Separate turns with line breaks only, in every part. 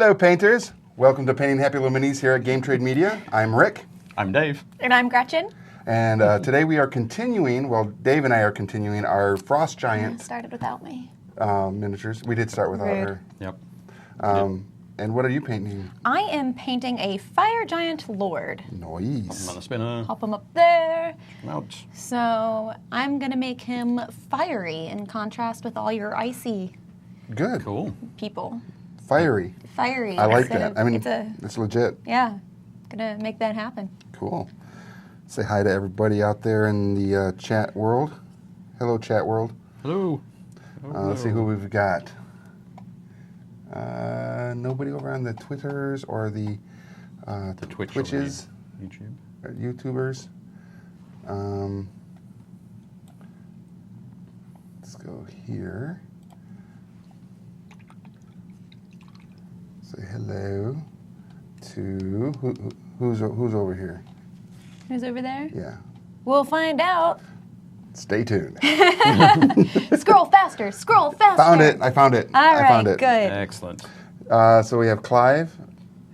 Hello, painters. Welcome to Painting Happy Little Minis here at Game Trade Media. I'm Rick.
I'm Dave.
And I'm Gretchen.
And today we are continuing, well, Dave and I are continuing our Frost Giant
Started without me.
miniatures. We did start without her.
Yep.
And what are you painting?
I am painting a Fire Giant Lord.
Nice.
I'm on a spinner.
Pop him up there.
Out.
So I'm going to make him fiery in contrast with all your icy
Good.
Cool.
people.
Fiery.
Fiery.
I like
instead
that.
of-
I mean,
it's
it's legit.
yeah, going to make that happen.
Cool. Say hi to everybody out there in the chat world. Hello, chat world.
Hello.
Let's see who we've got. Nobody over on the Twitters or the
Twitch
Twitches,
YouTube.
YouTubers. Let's go here. Say hello to who's over here.
Who's over there?
Yeah.
We'll find out.
Stay tuned.
Scroll faster. Scroll faster.
Found it. I found it.
All
I
right,
found it.
good.
Excellent.
So we have Clive.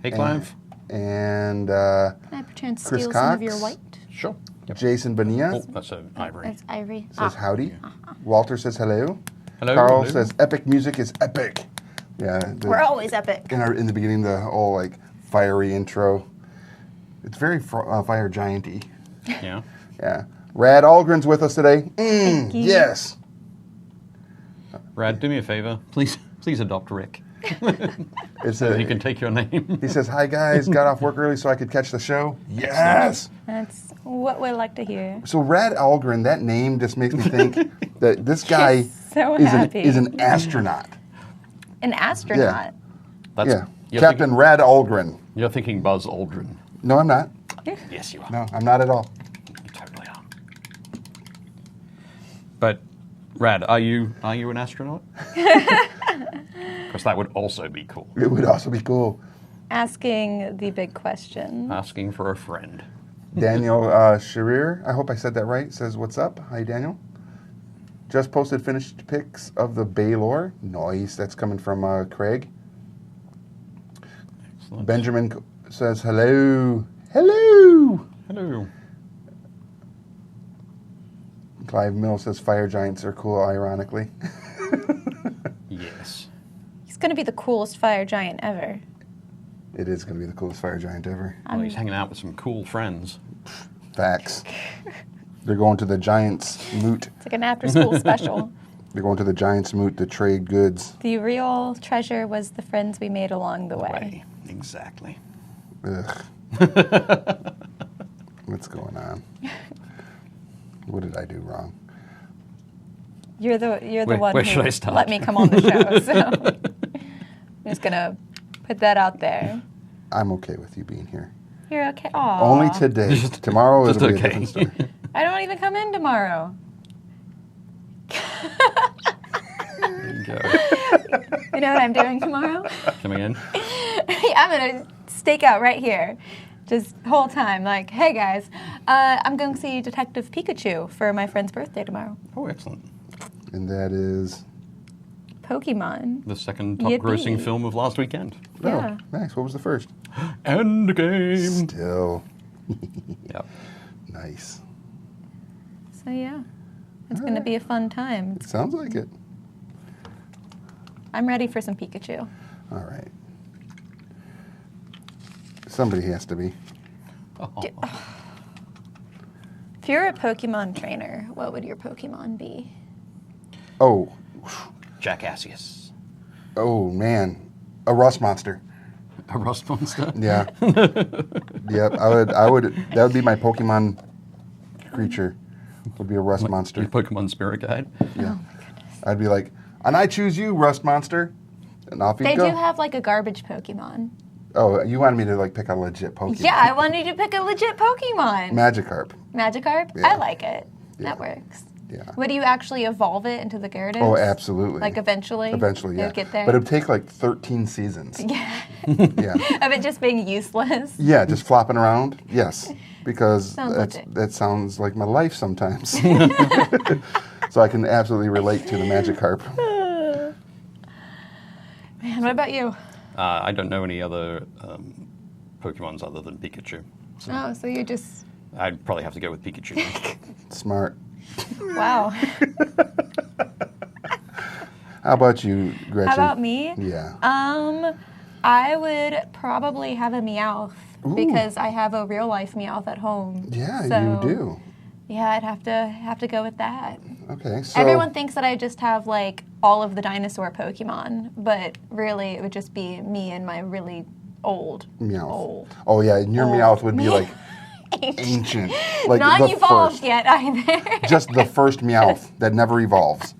Hey, Clive.
And
Can I pretend to
Chris
steal some of your
Cox.
white?
Sure. Yep.
Jason Bonilla
Oh, that's an ivory.
That's Ivory.
says howdy. Walter says hello.
Hello.
Carl
hello.
says epic music is epic. Yeah.
We're always epic.
in the beginning, the whole like fiery intro. It's very Fire Giant-y.
Yeah.
Yeah. Rad Algren's with us today.
Thank you.
Yes.
Rad, do me a favor. Please adopt Rick.
It's
So he can take your name.
He says, "Hi guys, got off work early so I could catch the show." Yes.
That's what we like to hear.
So Rad Algren, that name just makes me think that this guy
so
is
happy.
an astronaut.
An astronaut.
That's,
Yeah.
You're
Captain
thinking,
Rad Algren.
you're thinking Buzz Aldrin.
No, I'm not.
Yes, you are.
No, I'm not at all.
You totally are. But, Rad, are you an astronaut? Because that would also be cool.
It would also be cool.
Asking the big question.
Asking for a friend.
Daniel Sharir, I hope I said that right, says, "What's up?" Hi, Daniel. Just posted finished pics of the Baylor. Nice. That's coming from Craig.
Excellent.
Benjamin says, hello. Hello.
Hello.
Clive Mill says, Fire Giants are cool, ironically.
Yes.
He's going to be the coolest fire giant ever.
It is going to be the coolest Fire Giant ever.
Well, he's hanging out with some cool friends.
Facts. They're going to the Giants Moot.
It's like an after-school special.
They're going to the Giants Moot to trade goods.
The real treasure was the friends we made along the way.
Exactly.
Ugh. What's going on? What did I do wrong?
You're the one
where
who
should I start?
let me come on the show. So I'm just going to put that out there.
I'm okay with you being here.
You're okay. Aww.
Only today. Tomorrow
just
it'll be
okay.
a different story.
I don't even come in tomorrow.
There you go.
You know what I'm doing tomorrow?
Coming in.
I'm going to stake out right here. Just the whole time. Like, hey guys, I'm going to see Detective Pikachu for my friend's birthday tomorrow.
Oh, excellent.
And that is...
Pokemon.
The second top grossing
Yippee.
film of last weekend.
Yeah.
Oh, nice. What was the first?
Endgame.
Still.
Yep.
Nice.
So yeah, it's going to be a fun time.
Sounds like it.
I'm ready for some Pikachu.
All right. Somebody has to be.
If you're a Pokemon trainer, what would your Pokemon be?
Oh.
Jackassius.
Oh, man. A rust monster.
A rust monster?
Yeah. Yep. I would. That would be my Pokemon creature. Would be a rust monster.
Your Pokemon spirit guide.
Yeah. I'd be like, and I choose you, rust monster. And off you
They
go.
do have like a garbage Pokemon.
Oh, you wanted me to like pick a legit Pokemon.
Yeah, I wanted you to pick a legit Pokemon.
Magikarp.
Magikarp?
Yeah.
I like it.
Yeah.
That works.
Yeah.
Would you actually evolve it into the Gyarados?
Oh, absolutely.
Like eventually?
Eventually,
It
yeah.
would get there?
But it would take like 13 seasons.
Yeah.
Yeah.
Of it just being useless?
Yeah, just flopping around. Yes. Because
Sounds legit.
that sounds like my life sometimes. So I can absolutely relate to the Magikarp.
Man, what about you?
I don't know any other Pokemons other than Pikachu. So
Oh, so you just...
I'd probably have to go with Pikachu.
Smart.
Wow.
How about you, Gretchen?
How about me?
Yeah.
I would probably have a Meowth
Ooh.
because I have a real life Meowth at home.
Yeah,
So,
you do.
Yeah, I'd have to go with that.
Okay, so
Everyone thinks that I just have like all of the dinosaur Pokemon, but really it would just be me and my really old.
Meowth. Oh yeah, and your
Old.
Meowth would be like ancient, like
Not
the
evolved
first.
yet either.
Just the first Meowth that never evolves.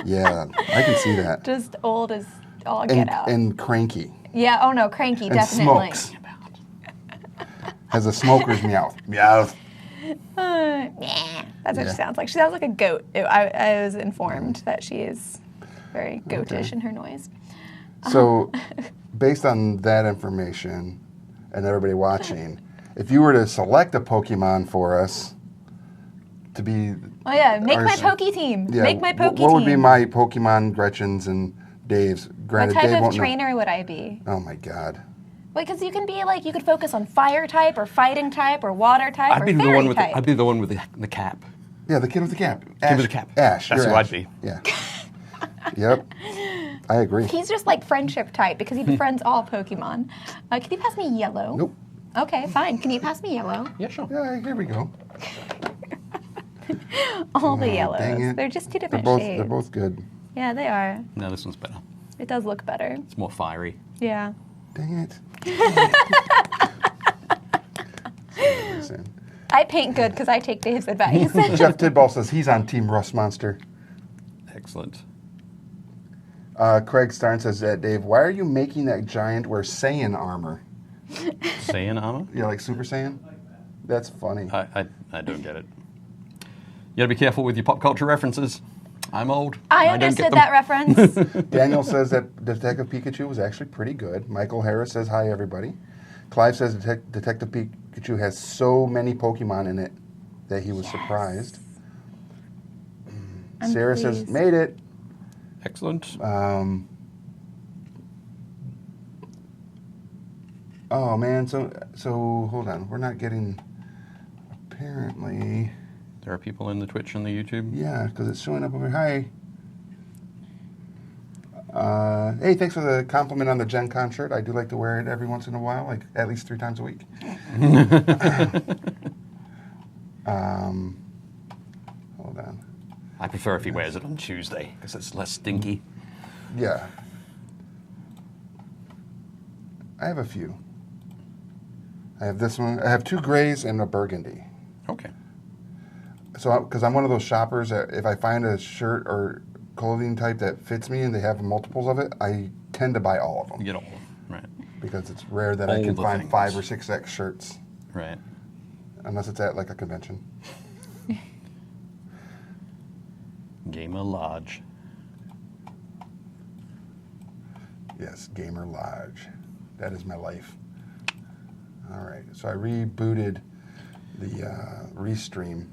Yeah, I can see that.
Just old as all get out.
And cranky.
Yeah. Oh no, cranky
And
definitely.
smokes. Has a smoker's Meowth. Meowth.
That's what
Yeah.
she sounds like. She sounds like a goat. I was informed that she is very goatish in her noise.
So, based on that information and everybody watching, if you were to select a Pokemon for us to be,
Oh yeah, make my
Ours-
Poke team.
yeah,
Make my Poke
what
team.
would be my Pokemon, Gretchen's, and Dave's?
What
Granted,
type
Dave
of
won't know.
trainer would I be?
Oh my God.
Well, because you can be like, you could focus on fire type or fighting type or water type
I'd
or
be the
fairy
one with
type.
I'd be the one with the cap.
Yeah, the kid with the cap.
Kid with the cap.
Ash.
That's
you're
who I'd
Ash.
be.
Yeah. Yep. I agree.
He's just like friendship type because he befriends all Pokemon. Can you pass me yellow?
Nope.
Okay, fine. Can you pass me yellow?
Yeah, sure.
Yeah, here we go.
All the
Oh,
yellows.
dang it.
They're just two
They're
different
both.
shades.
They're both good.
Yeah, they are.
No, this one's better.
It does look better.
It's more fiery.
Yeah.
Dang it. Listen.
I paint good because I take Dave's advice.
Jeff Tidball says he's on Team Rust Monster.
Excellent.
Craig Starn says, Dave, why are you making that giant wear Saiyan armor?
Saiyan armor?
Yeah, like Super Saiyan? That's funny.
I don't get it. You gotta be careful with your pop culture references. I'm old.
I
don't get
understood
them.
that reference.
Daniel says that Detective Pikachu was actually pretty good. Michael Harris says, hi, everybody. Clive says Detective Pikachu has so many Pokemon in it that he was surprised.
I'm
Sarah says,
pleased.
made it.
Excellent.
Oh, man. So hold on. We're not getting, apparently...
There are people in the Twitch and the YouTube.
Yeah, because it's showing up over. Hi. Hey, thanks for the compliment on the Gen Con shirt. I do like to wear it every once in a while, like at least 3 times a week. Hold on.
I prefer if he wears it on Tuesday because it's less stinky.
Yeah. I have a few. I have this one. I have 2 grays and a burgundy.
Okay.
So, because I'm one of those shoppers that if I find a shirt or clothing type that fits me and they have multiples of it, I tend to buy all of them.
You get all of them. Right.
Because it's rare that I
All
can
the
find
things.
5 or 6X shirts,
Right.
unless it's at like a convention.
Gamer Lodge.
Yes, Gamer Lodge. That is my life. All right, so I rebooted the Restream.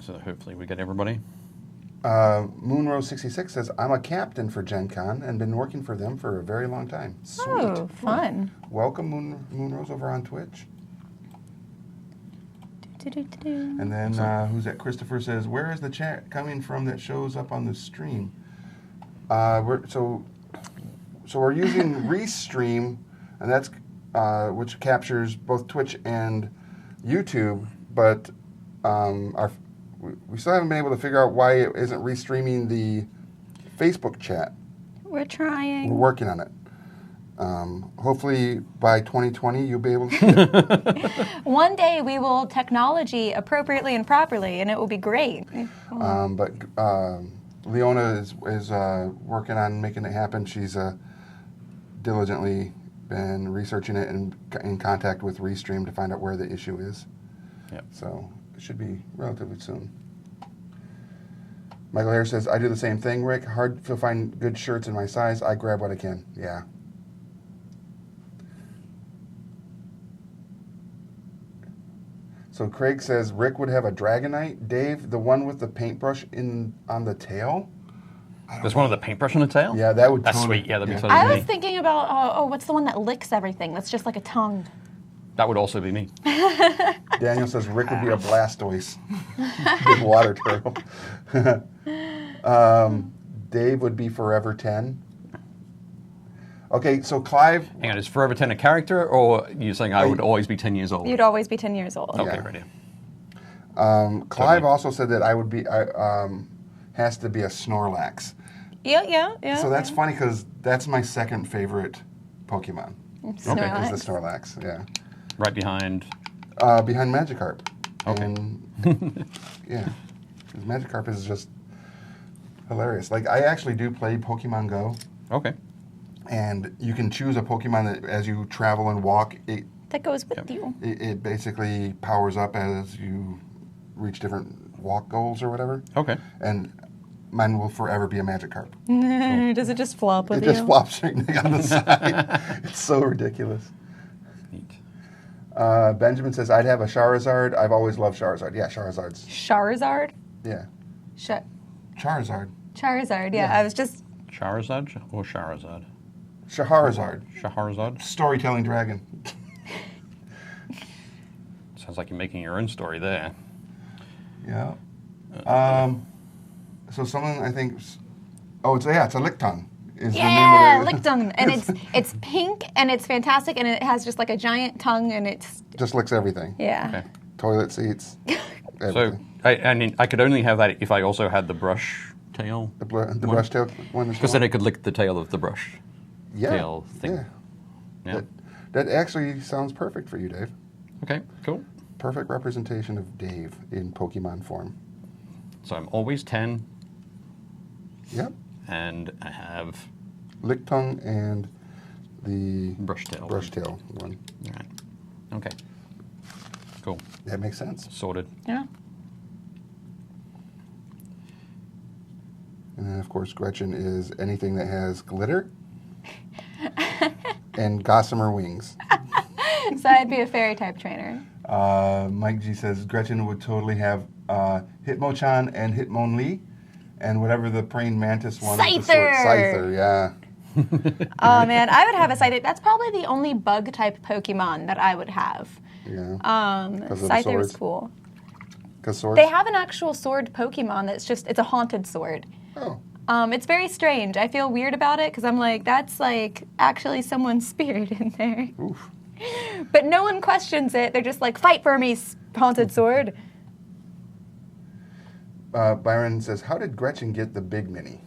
So hopefully we get everybody.
Moonrose66 says, I'm a captain for Gen Con and been working for them for a very long time. Sweet.
Oh, fun.
Welcome, Moonrose, over on Twitch.
Do-do-do-do.
And then, who's that? Christopher says, where is the chat coming from that shows up on the stream? So we're using Restream, and that's which captures both Twitch and YouTube, but we still haven't been able to figure out why it isn't restreaming the Facebook chat.
We're trying.
We're working on it. Hopefully by 2020 you'll be able to see it.
One day we will technology appropriately and properly, and it will be great.
But Leona is working on making it happen. She's diligently been researching it and in contact with Restream to find out where the issue is.
Yep.
So it should be relatively soon. Michael Harris says, I do the same thing, Rick. Hard to find good shirts in my size. I grab what I can. Yeah. So Craig says, Rick would have a Dragonite. Dave, the one with the paintbrush on the tail?
There's one with a paintbrush on the tail?
Yeah, that would
That's
totally-
sweet. Yeah, that'd be
yeah.
totally
I
me.
was thinking about, what's the one that licks everything? That's just like a tongue.
That would also be me.
Daniel says Rick would be a Blastoise. Big water turtle. Dave would be Forever 10. Okay, so Clive...
Hang on, is Forever 10 a character, or you're saying I would always be 10 years old?
You'd always be 10 years old.
Okay,
Yeah.
ready.
Clive
Totally.
also said that I would be... has to be a Snorlax.
Yeah.
So that's funny because that's my second favorite Pokemon.
Snorlax.
Is the Snorlax, yeah.
Right behind.
Behind Magikarp.
Okay.
And, yeah. 'Cause Magikarp is just hilarious. Like, I actually do play Pokemon Go,
Okay.
and you can choose a Pokemon that as you travel and walk,
That goes with you.
it basically powers up as you reach different walk goals or whatever.
Okay. And
Mine will forever be a Magikarp.
Does it just flop with
It
you?
just flops right on the side. It's so ridiculous.
Neat.
Benjamin says, I'd have a Charizard. I've always loved Charizard. Yeah, Charizard's.
Charizard?
Yeah.
Charizard,
Charizard.
yeah.
Yeah.
I was just...
Charizard or Charizard?
Charizard.
Charizard?
Storytelling dragon.
Sounds like you're making your own story there.
Yeah. So someone, I think... Oh, it's a Licton. Is
Yeah,
the name of
Licton. And it's pink, and it's fantastic, and it has just like a giant tongue, and it's...
Just licks everything.
Yeah.
Okay.
Toilet seats.
So,
Everything.
I mean, I could only have that if I also had the brush tail.
The brush tail one as
Because
well.
then it could lick the tail of the brush tail thing.
Yeah.
Yeah.
That actually sounds perfect for you, Dave.
Okay, cool.
Perfect representation of Dave in Pokemon form.
So I'm always 10,
Yep.
and I have
Lictung and the
brush tail.
brush tail one.
All right. Okay. Cool.
That makes sense.
Sorted.
Yeah.
And then, of course, Gretchen is anything that has glitter and gossamer wings.
So I'd be a fairy type trainer.
Mike G says Gretchen would totally have Hitmonchan and Hitmonlee, and whatever the praying mantis one. is, the sword-
Scyther!
Scyther, yeah.
Oh man, I would have a Scyther. That's probably the only bug type Pokemon that I would have.
Yeah. 'Cause of the
Scyther is
swords?
cool.
Because swords.
They have an actual sword Pokemon it's a haunted sword.
Oh.
It's very strange. I feel weird about it because I'm like, that's like actually someone's spirit in there.
Oof.
But no one questions it. They're just like, fight for me, haunted sword.
Byron says, how did Gretchen get the big mini?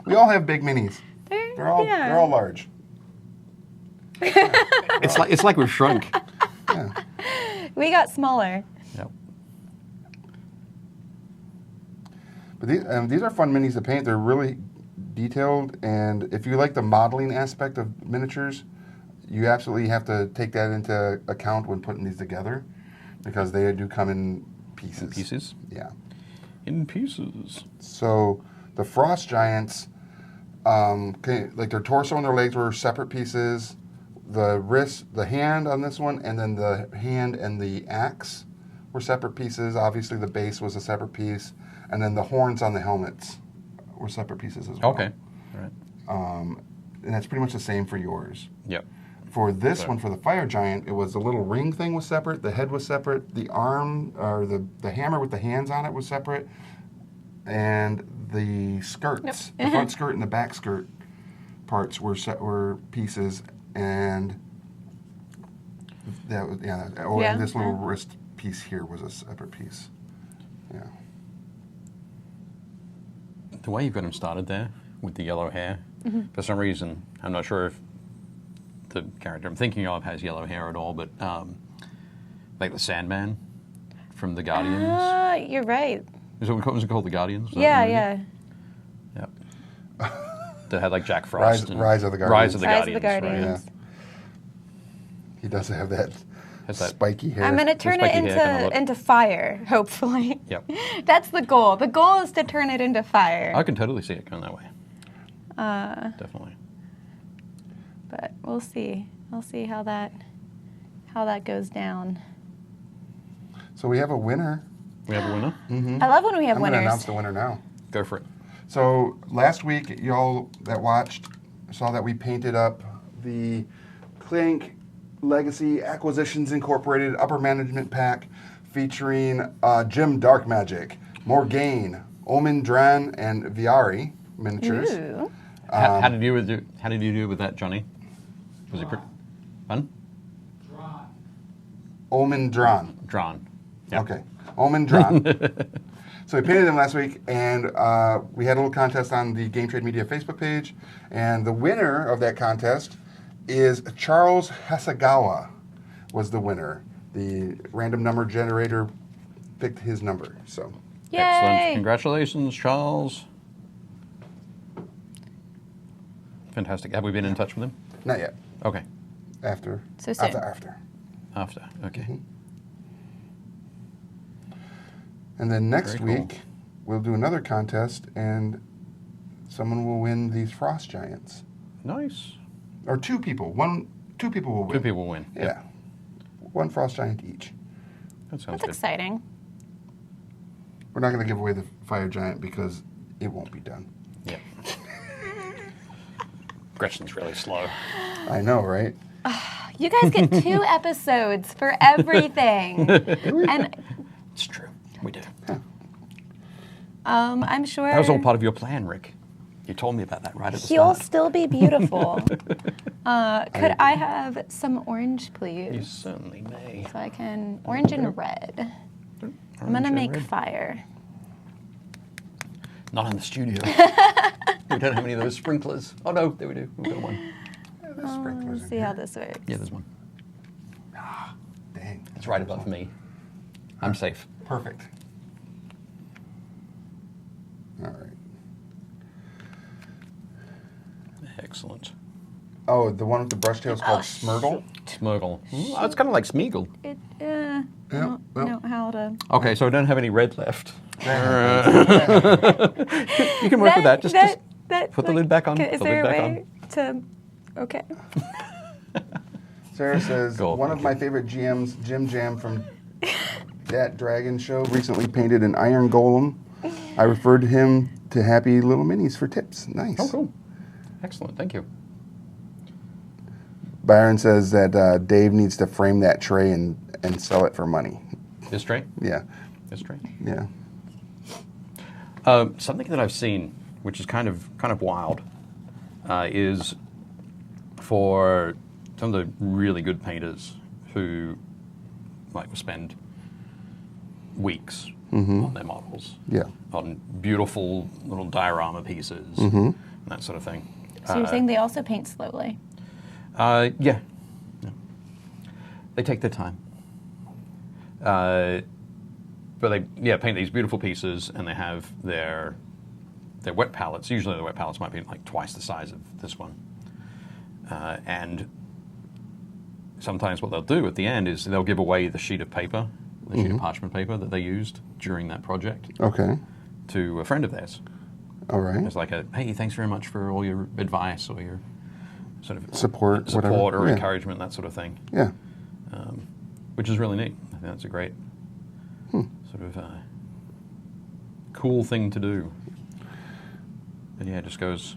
We all have big minis. They're all large.
It's like we've shrunk.
Yeah.
We got smaller.
Yep.
But these are fun minis to paint. They're really detailed, and if you like the modeling aspect of miniatures, you absolutely have to take that into account when putting these together, because they do come in pieces.
In pieces?
Yeah.
In pieces.
So the frost giants, like their torso and their legs were separate pieces. The wrist, the hand on this one, and then the hand and the axe were separate pieces. Obviously, the base was a separate piece, and then the horns on the helmets were separate pieces as well.
Okay. All right.
And that's pretty much the same for yours.
Yep.
For this
So-
one, for the fire giant, it was the little ring thing was separate, the head was separate, the arm, or the hammer with the hands on it was separate, and the skirts, the front skirt and the back skirt parts were pieces, and that was, and this little wrist piece here was a separate piece. Yeah.
The way you've got him started there with the yellow hair, for some reason, I'm not sure if the character I'm thinking of has yellow hair at all, but like the Sandman from the Guardians.
You're right.
Was it called the Guardians? Was that
Yeah,
the movie?
yeah.
Yep. That had like Jack Frost.
Rise of the Guardians.
Rise of the
Rise of the
Guardians.
Guardians.
He does have that
Has that-
spiky hair.
I'm gonna turn it
spiky hair kinda look.
into fire, hopefully.
Yep.
That's the goal. The goal is to turn it into fire.
I can totally see it going that way. Definitely.
But we'll see. We'll see how that goes down.
So we have a winner.
We have a winner?
I love when we have
I'm going to
winners.
announce the winner now.
Go for it.
So last week, y'all that watched saw that we painted up the Clank Legacy Acquisitions Incorporated Upper Management Pack featuring Jim Dark Magic, Morgaine, Omen Dran, and Viari miniatures.
Ooh.
How did you do with that, Johnny? Was it fun?
Omen Dran.
Drawn. Yep.
Okay. Omen Dran. So we painted them last week, and we had a little contest on the Game Trade Media Facebook page, and the winner of that contest is Charles Hasegawa was the winner. The random number generator picked his number. So
Yay!
Excellent. Congratulations, Charles. Fantastic. Have we been in touch with him?
not yet.
Okay.
After.
So soon.
After. Okay.
Mm-hmm. And then next
Very cool.
week, we'll do another contest, and someone will win these Frost Giants.
Nice.
Or two people. Two people will win.
Two people win.
Yeah.
Yep.
One Frost Giant each.
That sounds
That's
good.
exciting.
We're not going to give away the Fire Giant because it won't be done.
Yeah. Gretchen's really slow.
I know, right?
You guys get 2 episodes for everything. And
It's true. We do.
I'm sure
That was all part of your plan, Rick. You told me about that right at the
he'll
start.
still be beautiful. Could I have some orange, please?
You certainly may.
So I can orange and red. I'm gonna make fire.
Not in the studio. We don't have any of those sprinklers. Oh no, there we do. We've got one.
Let's see how this works.
Yeah, there's one.
Dang.
It's right above me. I'm safe.
Perfect. All right.
Excellent.
Oh, the one with the brush tail is called Smurgle?
Smurgle. Oh, it's kind of like Smeagol.
It,
Yeah,
I don't
well.
know how to.
Okay, so I don't have any red left.
Yeah.
You can work with that. Just put the lid back on.
Is
The
there a
lid back
way to? Okay.
Sarah says,
Go,
one of my favorite GMs, Jim Jam from That Dragon Show, recently painted an iron golem. I referred him to Happy Little Minis for tips. Nice.
Oh, cool. Excellent. Thank you.
Byron says that Dave needs to frame that tray and sell it for money.
This tray?
Yeah,
This tray?
yeah.
Something that I've seen, which is kind of wild, is for some of the really good painters who like will spend weeks on their models,
Yeah.
on beautiful little diorama pieces, and that sort of thing.
So you're saying they also paint slowly?
Yeah. Yeah. They take their time. But they paint these beautiful pieces, and they have their wet palettes. Usually the wet palettes might be like twice the size of this one. And sometimes what they'll do at the end is they'll give away the sheet of paper, the sheet of parchment paper that they used during that project
Okay.
to a friend of theirs.
All right.
It's like hey, thanks very much for all your advice or your sort of
Support, whatever.
or
Yeah.
encouragement, that sort of thing.
Yeah.
Which is really neat. I think that's a great sort of cool thing to do. And yeah, it just goes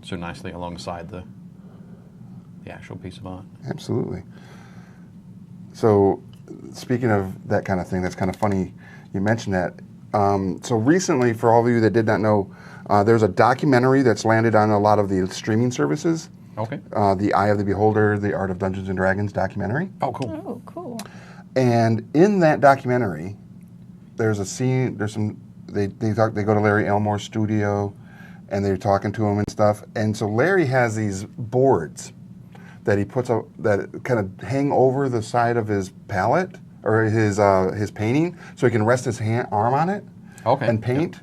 so nicely alongside the actual piece of art.
Absolutely. So, speaking of that kind of thing, that's kind of funny you mentioned that. So recently, for all of you that did not know, there's a documentary that's landed on a lot of the streaming services.
Okay.
The Eye of the Beholder, The Art of Dungeons and Dragons documentary.
Oh, cool.
Oh, cool.
And in that documentary, there's a scene. There's some. They talk. They go to Larry Elmore's studio, and they're talking to him and stuff. And so Larry has these boards that he puts up that kind of hang over the side of his palette or his painting, so he can rest his arm on it.
Okay.
And paint.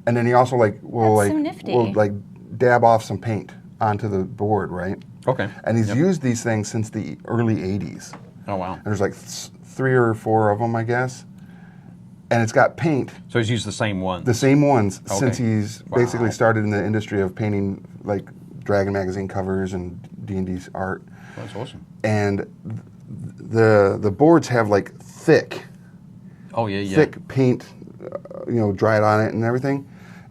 And then he also will
That's so nifty.
dab off some paint onto the board, right?
Okay.
And he's
Yep.
used these things since the early '80s.
Oh, wow.
And there's like 3 or 4 of them, I guess. And it's got paint,
So he's used the same one.
the same ones,
Okay.
since he's
Wow.
basically started in the industry of painting like Dragon magazine covers and D&D art.
That's awesome.
And the boards have like thick
Oh, yeah, yeah.
paint, dried on it and everything.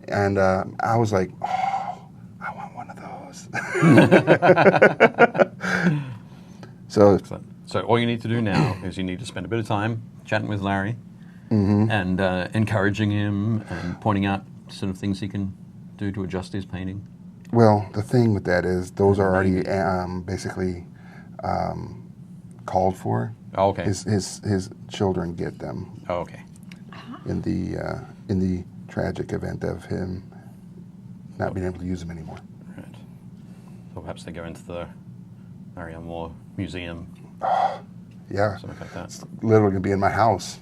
And I was like, oh, I want one of those. So,
Excellent. So all you need to do now is you need to spend a bit of time chatting with Larry
mm-hmm.
and encouraging him and pointing out sort of things he can do to adjust his painting.
Well, the thing with that is those are already basically called for.
Oh, okay.
His children get them
Oh, okay.
in the tragic event of him not being able to use them anymore.
Right. So perhaps they go into the Larry Elmore Museum,
Yeah,
something like that.
it's literally gonna be in my house.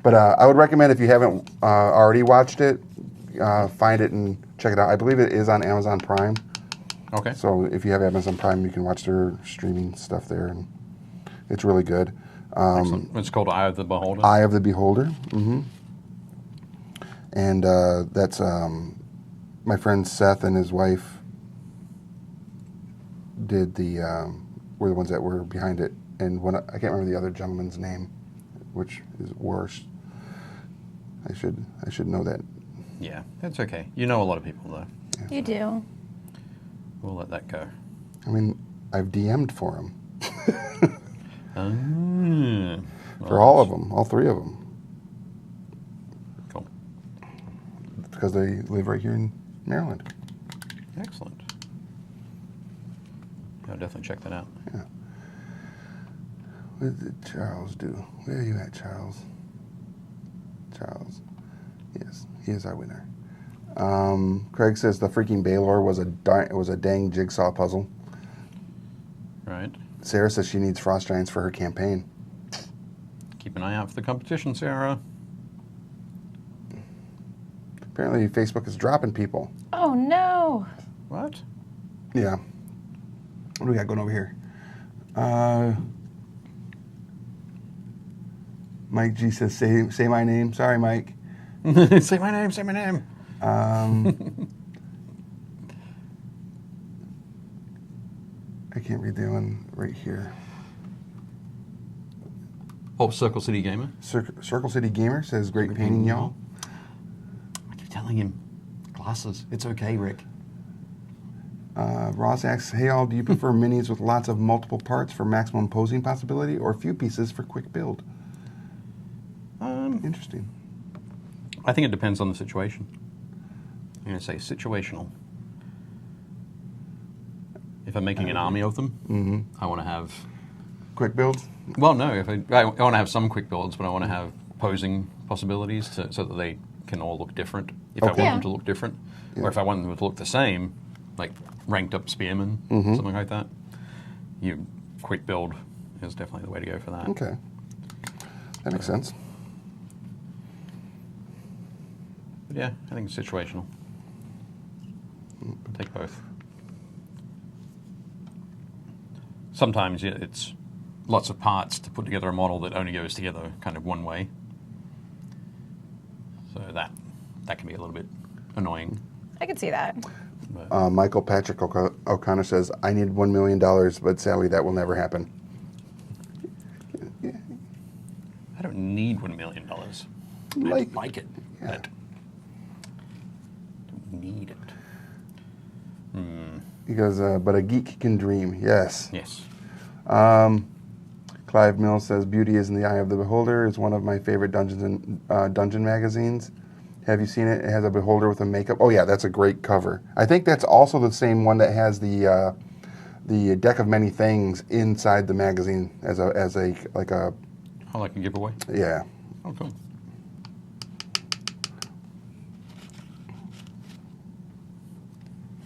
But I would recommend, if you haven't already watched it, find it and check it out. I believe it is on Amazon Prime.
Okay.
So if you have Amazon Prime, you can watch their streaming stuff there, and it's really good.
Excellent. It's called Eye of the Beholder.
Eye of the Beholder. Mm-hmm. And that's my friend Seth and his wife did were the ones that were behind it, and I can't remember the other gentleman's name, which is worse. I should know that.
Yeah, that's okay. You know a lot of people, though.
You do.
We'll let that go.
I mean, I've DM'd for him. For all of them, all three of them,
Cool.
because they live right here in Maryland.
Excellent. I'll definitely check that out.
Yeah. What did Charles do? Where are you at, Charles? Charles. Yes, he is our winner. Craig says the freaking Baylor was a dang jigsaw puzzle.
Right.
Sarah says she needs frost giants for her campaign.
Keep an eye out for the competition, Sarah.
Apparently Facebook is dropping people.
Oh no.
What?
Yeah. What do we got going over here? Mike G says, say my name. Sorry, Mike.
Say my name, say my name.
I can't read the one right here.
Oh, Circle City Gamer.
Circle City Gamer says, great painting, y'all.
I keep telling him, glasses. It's okay, Rick.
Ross asks, hey all, do you prefer minis with lots of multiple parts for maximum posing possibility, or few pieces for quick build? Interesting.
I think it depends on the situation. I'm going to say situational. If I'm making an army of them, I want to have...
Quick builds?
Well, no. If I want to have some quick builds, but I want to have posing possibilities so that they can all look different. If I want them to look different.
Yeah.
Or if I want them to look the same, like ranked up spearmen, something like that. Quick build is definitely the way to go for that.
Okay. That makes sense.
But yeah, I think it's situational. Take both. Sometimes it's lots of parts to put together a model that only goes together kind of one way. So that can be a little bit annoying.
I can see that.
But
Michael Patrick O'Connor says, I need $1 million, but sadly that will never happen.
I don't need $1 million. I like it, but don't need it.
He goes, but a geek can dream. Yes.
Yes.
Clive Mills says, beauty is in the eye of the beholder. It's one of my favorite dungeon magazines. Have you seen it? It has a beholder with a makeup. Oh yeah, that's a great cover. I think that's also the same one that has the deck of many things inside the magazine as a like a.
Oh, like a giveaway?
Yeah.
Oh, cool.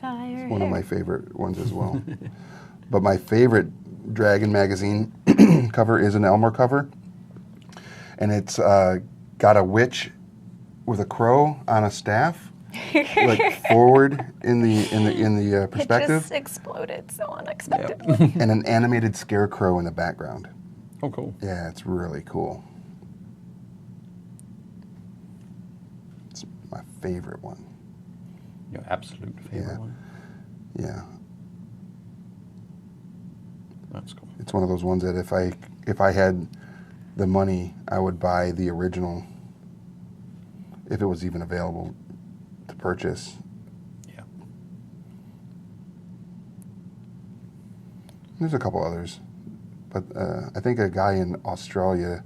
Fire.
One of my favorite ones as well. But my favorite Dragon magazine cover is an Elmer cover, and it's got a witch with a crow on a staff, like forward in the perspective.
It just exploded so unexpectedly.
And an animated scarecrow in the background.
Oh, cool.
Yeah, it's really cool. It's my favorite one.
Your absolute favorite one?
Yeah.
That's cool.
It's one of those ones that if I had the money, I would buy the original. if it was even available to purchase.
Yeah.
There's a couple others, but I think a guy in Australia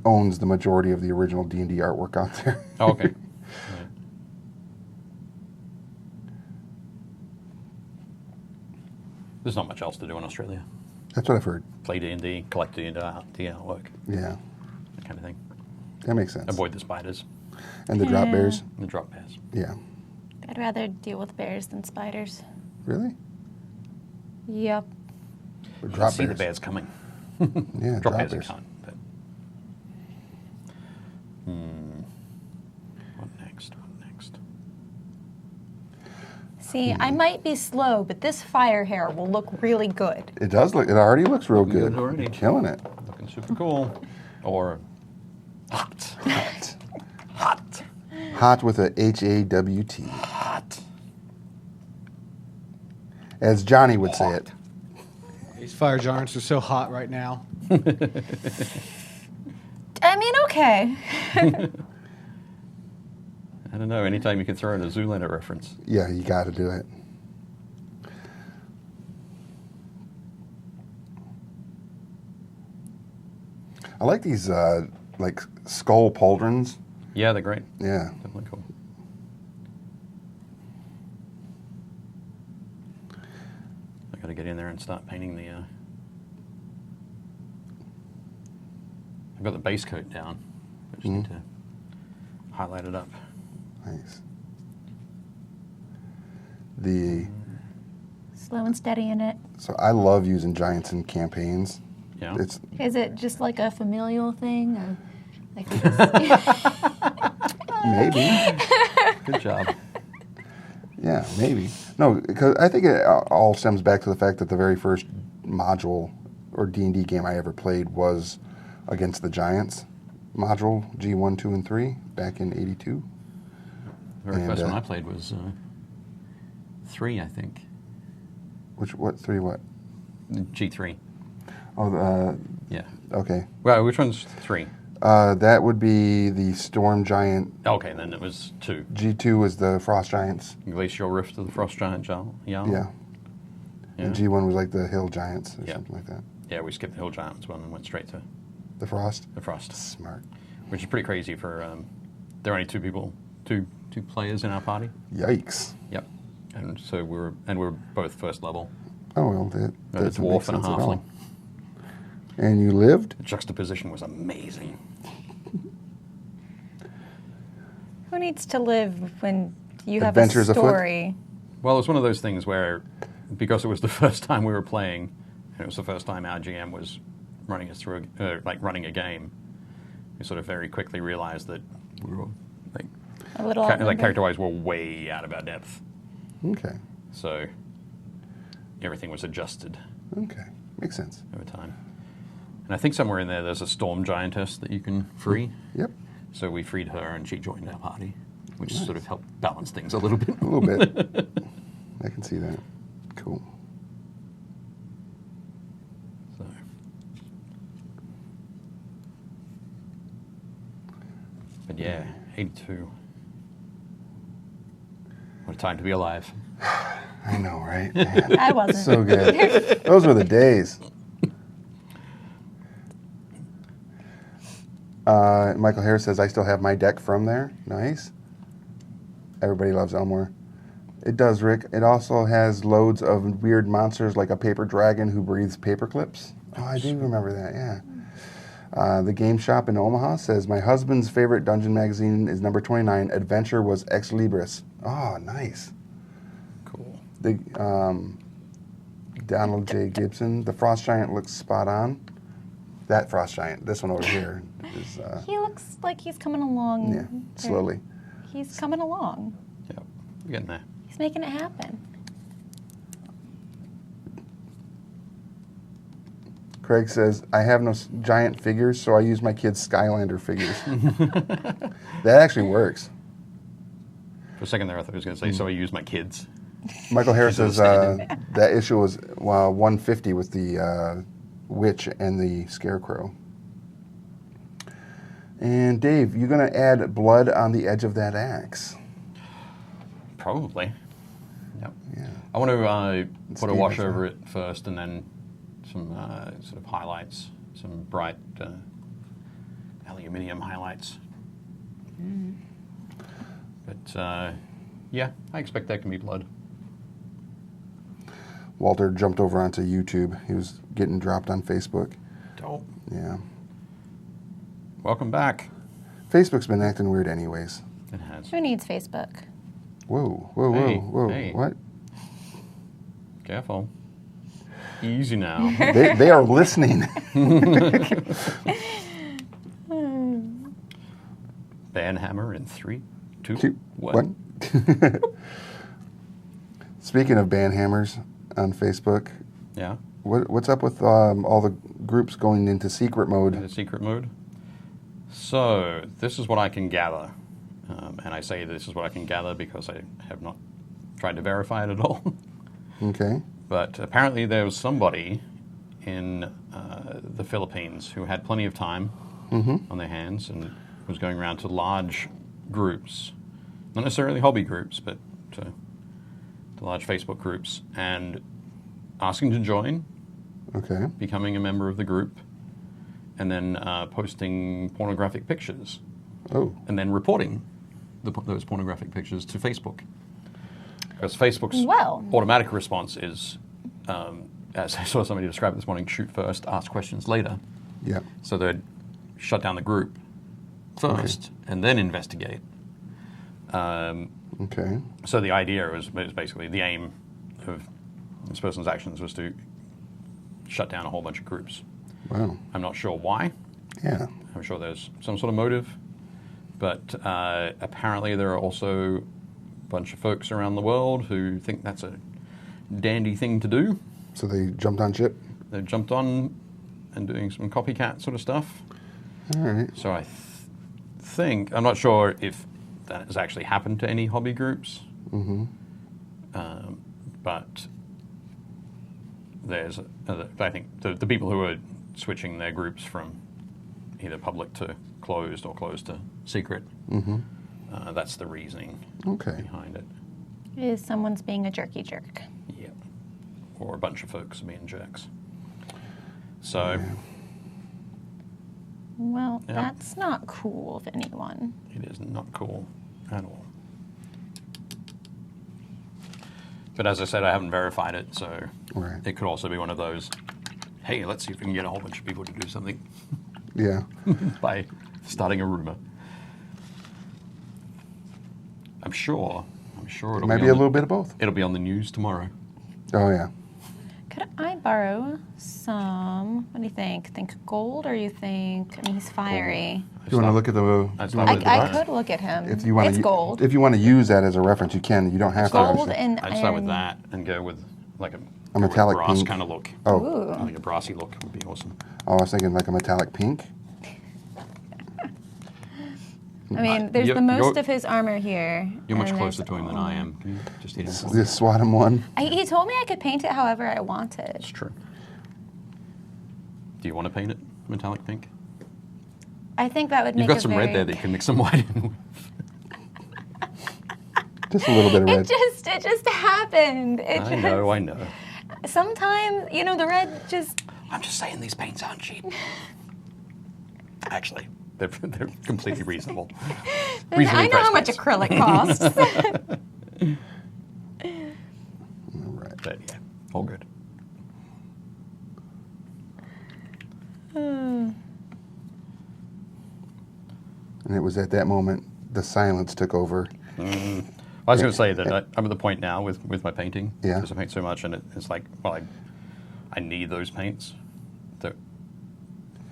owns the majority of the original D&D artwork out there.
Oh, okay. Right. There's not much else to do in Australia.
That's what I've heard.
Play D&D, collect D&D artwork,
Yeah,
that kind of thing.
that makes sense.
Avoid the spiders
And the drop bears.
and the drop bears.
Yeah.
I'd rather deal with bears than spiders.
Really?
Yep.
Or
You
drop
see the
bears.
bears coming.
Yeah,
Drop
drop
bears you
bears.
can't. But. What next? What next?
See, I might be slow, but this fire hair will look really good.
It does look. It already looks real
Looking
good.
good already.
Killing it.
Looking super cool. Or hot.
Hot.
Hot.
Hot with a H-A-W-T,
Hot.
as Johnny would say it.
These fire giants are so hot right now.
I mean, okay.
I don't know. Anytime you can throw in a Zoolander reference.
Yeah, you got to do it. I like these like skull pauldrons.
Yeah, they're great.
Yeah.
Definitely cool. I got to get in there and start painting the. I've got the base coat down. I just need to highlight it up.
Nice. The
Slow and steady in it.
so I love using giants in campaigns.
Yeah.
It's
Is it just like a familial thing? Or like you just-
maybe.
Good job.
Yeah, maybe. No, because I think it all stems back to the fact that the very first module or D&D game I ever played was against the Giants module, G1, 2, and 3, back in '82.
The very
And,
first one I played was 3, I think.
What 3, what?
G3.
Oh,
Yeah.
okay.
Well, which one's 3?
That would be the Storm Giant.
Okay, then it was 2.
G2 was the Frost Giants.
Glacial Rift of the Frost Giant Jarl.
Yeah.
Yeah.
And G1 was like the Hill Giants or
Yeah.
something like that.
Yeah, we skipped the Hill Giants one and went straight to
The Frost?
the Frost,
Smart.
which is pretty crazy for. There are only 2 people, two players in our party.
Yikes.
Yep. And so we were both first level.
Oh, well, that
A
doesn't make
dwarf and a
sense at all.
halfling.
And you lived?
The juxtaposition was amazing.
Who needs to live when you have
Adventures
a
afoot?
story?
Well, it's one of those things where, because it was the first time we were playing, and it was the first time our GM was running us through, running a game, we sort of very quickly realized that we were,
A little
character-wise, we're way out of our depth.
Okay.
So everything was adjusted
Okay. Makes sense.
over time. And I think somewhere in there's a storm giantess that you can free.
Yep.
So we freed her, and she joined our party, which sort of helped balance things a little bit.
A little bit. I can see that. Cool.
So. But yeah, 82. What a time to be alive.
I know, right? Man,
I wasn't.
so good. Those were the days. Michael Harris says, I still have my deck from there. Nice. Everybody loves Elmore. It does, Rick. It also has loads of weird monsters like a paper dragon who breathes paper clips. Oh, I do remember that, yeah. The Game Shop in Omaha says, my husband's favorite dungeon magazine is number 29. Adventure was Ex Libris. Oh, nice.
Cool.
The Donald J. Gibson. The Frost Giant looks spot on. That Frost Giant, this one over here, is
He looks like he's coming along.
yeah, slowly.
He's coming along.
Yep, we're getting there.
He's making it happen.
Craig says, I have no giant figures, so I use my kids' Skylander figures. That actually works.
For a second there, I thought I was going to say, so I use my kids.
Michael Harris
Kids
says that issue was 150 with the witch and the scarecrow. And Dave, you're going to add blood on the edge of that axe.
Probably. Yep.
Yeah.
I want to put a
Steve,
wash
that's
over
right.
it first, and then some sort of highlights, some bright aluminium highlights. But yeah, I expect that can be blood.
Walter jumped over onto YouTube. He was getting dropped on Facebook.
Dope.
Yeah.
Welcome back.
Facebook's been acting weird anyways.
It has.
Who needs Facebook?
Whoa, whoa, whoa,
Hey,
whoa.
hey.
What?
Careful. Easy now.
They are listening.
Banhammer in 3, 2,
Two,
1.
one. Speaking of banhammers on Facebook,
Yeah.
what's up with all the groups going into secret
In
mode?
the secret mode. So, this is what I can gather. And I say this is what I can gather because I have not tried to verify it at all.
Okay.
But apparently there was somebody in the Philippines who had plenty of time on their hands and was going around to large groups, not necessarily hobby groups, but to large Facebook groups, and asking to join,
Okay.
becoming a member of the group, and then posting pornographic pictures,
Oh.
and then reporting those pornographic pictures to Facebook. Because Facebook's
Well.
automatic response is, as I saw somebody describe it this morning, shoot first, ask questions later.
Yeah.
So they'd shut down the group first and then investigate.
Okay.
So the idea was basically the aim of this person's actions was to shut down a whole bunch of groups.
Wow.
I'm not sure why.
Yeah.
I'm sure there's some sort of motive. But apparently there are also a bunch of folks around the world who think that's a dandy thing to do.
So they jumped on ship.
They've jumped on and doing some copycat sort of stuff.
All right.
So I think, I'm not sure if that has actually happened to any hobby groups. But there's, I think, the people who are switching their groups from either public to closed or closed to secret, that's the reasoning
Okay.
behind it.
Is someone's being a jerky jerk?
Yeah. Or a bunch of folks being jerks. So
Well,
Yeah.
that's not cool of anyone.
it is not cool at all. But as I said, I haven't verified it, so
Right.
it could also be one of those, hey, let's see if we can get a whole bunch of people to do something
Yeah.
by starting a rumor. I'm sure it'll
Maybe
be
a
on
little bit of both.
It'll be on the news tomorrow.
Oh yeah.
Could I borrow some? What do you think? Think gold, or you think? I mean, he's fiery.
You want to look at the?
That's
you
not
wanna
with
look
I
at
the
that?
could look at him.
If you want
It's
to,
gold.
If you want to use that as a reference, you can. You don't have to.
Gold
actually.
and
I'd start with
iron.
that and go with like a
metallic
brass
pink.
kind of look.
Oh.
I think a brassy look would be awesome.
I was thinking like a metallic pink.
I mean, there's
You're-
the most
you're-
of his armor here.
You're much
and
closer
there's
to him than
all-
I am. Can you just hit him?
This swat him one.
He told me I could paint it however I wanted.
It's true. Do you want to paint it metallic pink?
I think that would
You've
make
got
it
some
very...
red there that you can mix some white in with.
Just a little bit of red.
It just happened.
I know.
Sometimes, the red just...
I'm just saying these paints aren't cheap. Actually, they're completely reasonable.
I know how much
priced
acrylic costs.
paints.
All right.
But yeah, all good.
And it was at that moment the silence took over.
I was going to say that I'm at the point now with my painting,
Yeah.
because I paint so much, and it's like, well, I need those paints. That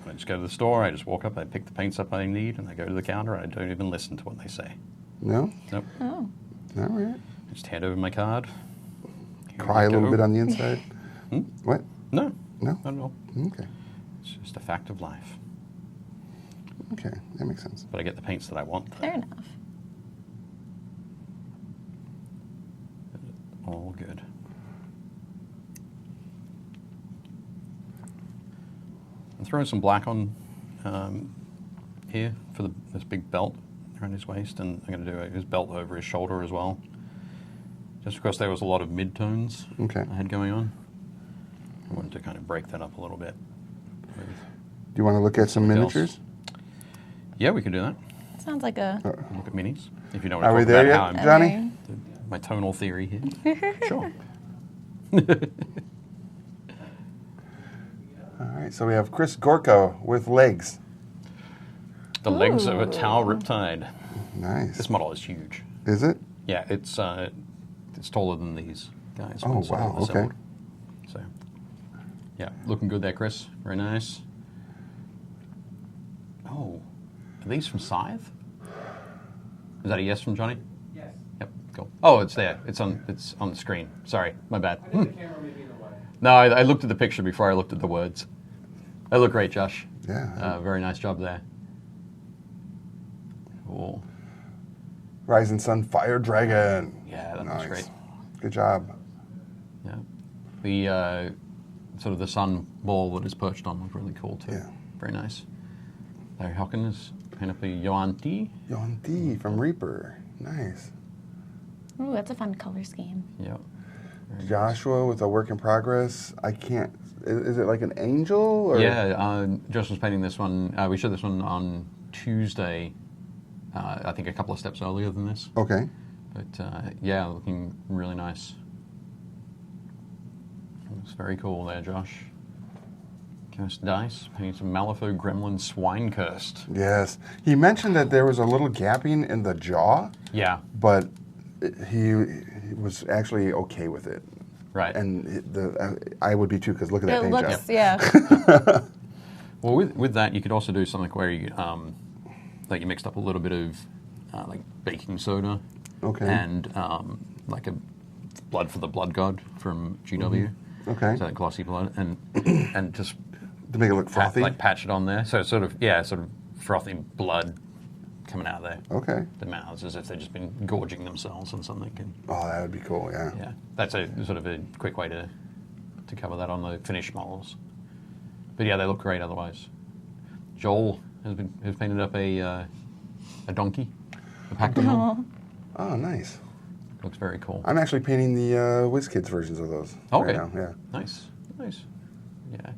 when I just go to the store, I just walk up, I pick the paints up I need, and I go to the counter, and I don't even listen to what they say.
No.
Nope.
Oh.
All right.
I just hand over my card. Here
Cry a
you
little
go.
bit on the inside. What?
No,
No.
not at all.
Okay.
It's just a fact of life.
Okay, that makes sense.
But I get the paints that I want.
Fair enough.
All good. I'm throwing some black on here for this big belt around his waist, and I'm going to do his belt over his shoulder as well. Just because there was a lot of mid-tones I had going on. I wanted to kind of break that up a little bit.
Do you want to look at some miniatures?
Yeah, we could do that.
Sounds like a...
Look at minis. If you don't
Are
want
we
to talk
there
about
yet,
how
Johnny?
my tonal theory here. Sure.
All right, so we have Chris Gorko with legs.
The legs of a Tau Riptide.
Nice.
This model is huge.
Is it?
Yeah, it's taller than these guys.
Oh,
when sort of
wow, okay.
assembled. So, yeah, looking good there, Chris. Very nice. Oh, are these from Scythe? Is that a yes from Johnny?
Yes.
Yep, cool. Oh, it's there. It's on the screen. Sorry, my bad.
I think the camera may be in the way.
No, I looked at the picture before I looked at the words. They look great, Josh.
Yeah.
Very nice job there. Cool.
Rising Sun Fire Dragon.
Yeah, that looks great.
Good job.
Yeah. The sort of the sun ball that is perched on was really cool too.
Yeah.
Very nice. Larry Hawkins, Penelope Yoanti.
Yonti from Reaper. Nice.
Ooh, that's a fun color scheme.
Yep. Very
Joshua with a work in progress. I can't. Is it like an angel? Or?
Yeah, Josh was painting this one. We showed this one on Tuesday. I think a couple of steps earlier than this.
Okay.
But yeah, looking really nice. Looks very cool there, Josh. Cursed Dice, painting some Malifaux Gremlin Swine Cursed.
Yes. He mentioned that there was a little gapping in the jaw,
Yeah,
but he was actually okay with it.
right.
And I would be too, because look at that
It
paint
looks,
job.
yeah.
Well, with that, you could also do something where you, like you mixed up a little bit of like baking soda,
Okay.
and like a blood for the blood god from GW.
Okay.
So that glossy blood, and and just
To make it look frothy?
patch it on there. So it's sort of frothy blood coming out of there.
Okay.
The mouths, as if they've just been gorging themselves on something. And,
Oh, that would be cool, yeah.
yeah, that's a sort of a quick way to cover that on the finished models. But yeah, they look great otherwise. Joel has painted up a donkey, a pack animal.
Oh, nice.
Looks very cool.
I'm actually painting the WizKids versions of those
Okay.
right now, yeah.
Nice. Yeah.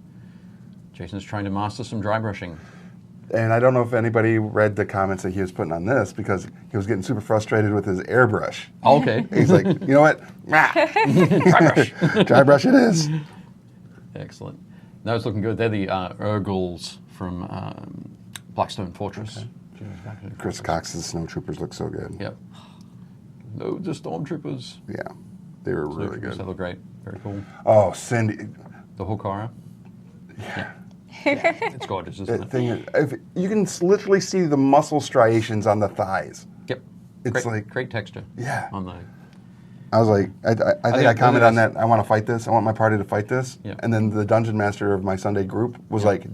Jason's trying to master some dry brushing.
And I don't know if anybody read the comments that he was putting on this, because he was getting super frustrated with his airbrush.
Okay.
He's like, you know what?
Dry brush.
Dry brush it is.
Excellent. No, it's looking good. They're the Urgles from Blackstone Fortress.
Chris Cox's snowtroopers look so good.
Yep. Loads of stormtroopers.
Yeah, they were really
Snowtroopers,
good.
They look great. Very cool.
Oh, Cindy,
The Hokara. Yeah. It's gorgeous, isn't
that
it?
thing, you can literally see the muscle striations on the thighs.
Yep.
It's
great,
like-
great texture.
Yeah.
On the
I was like, I think I
think
commented on
that's-
that. I want to fight this. I want my party to fight this.
Yeah.
And then the dungeon master of my Sunday group was like, ...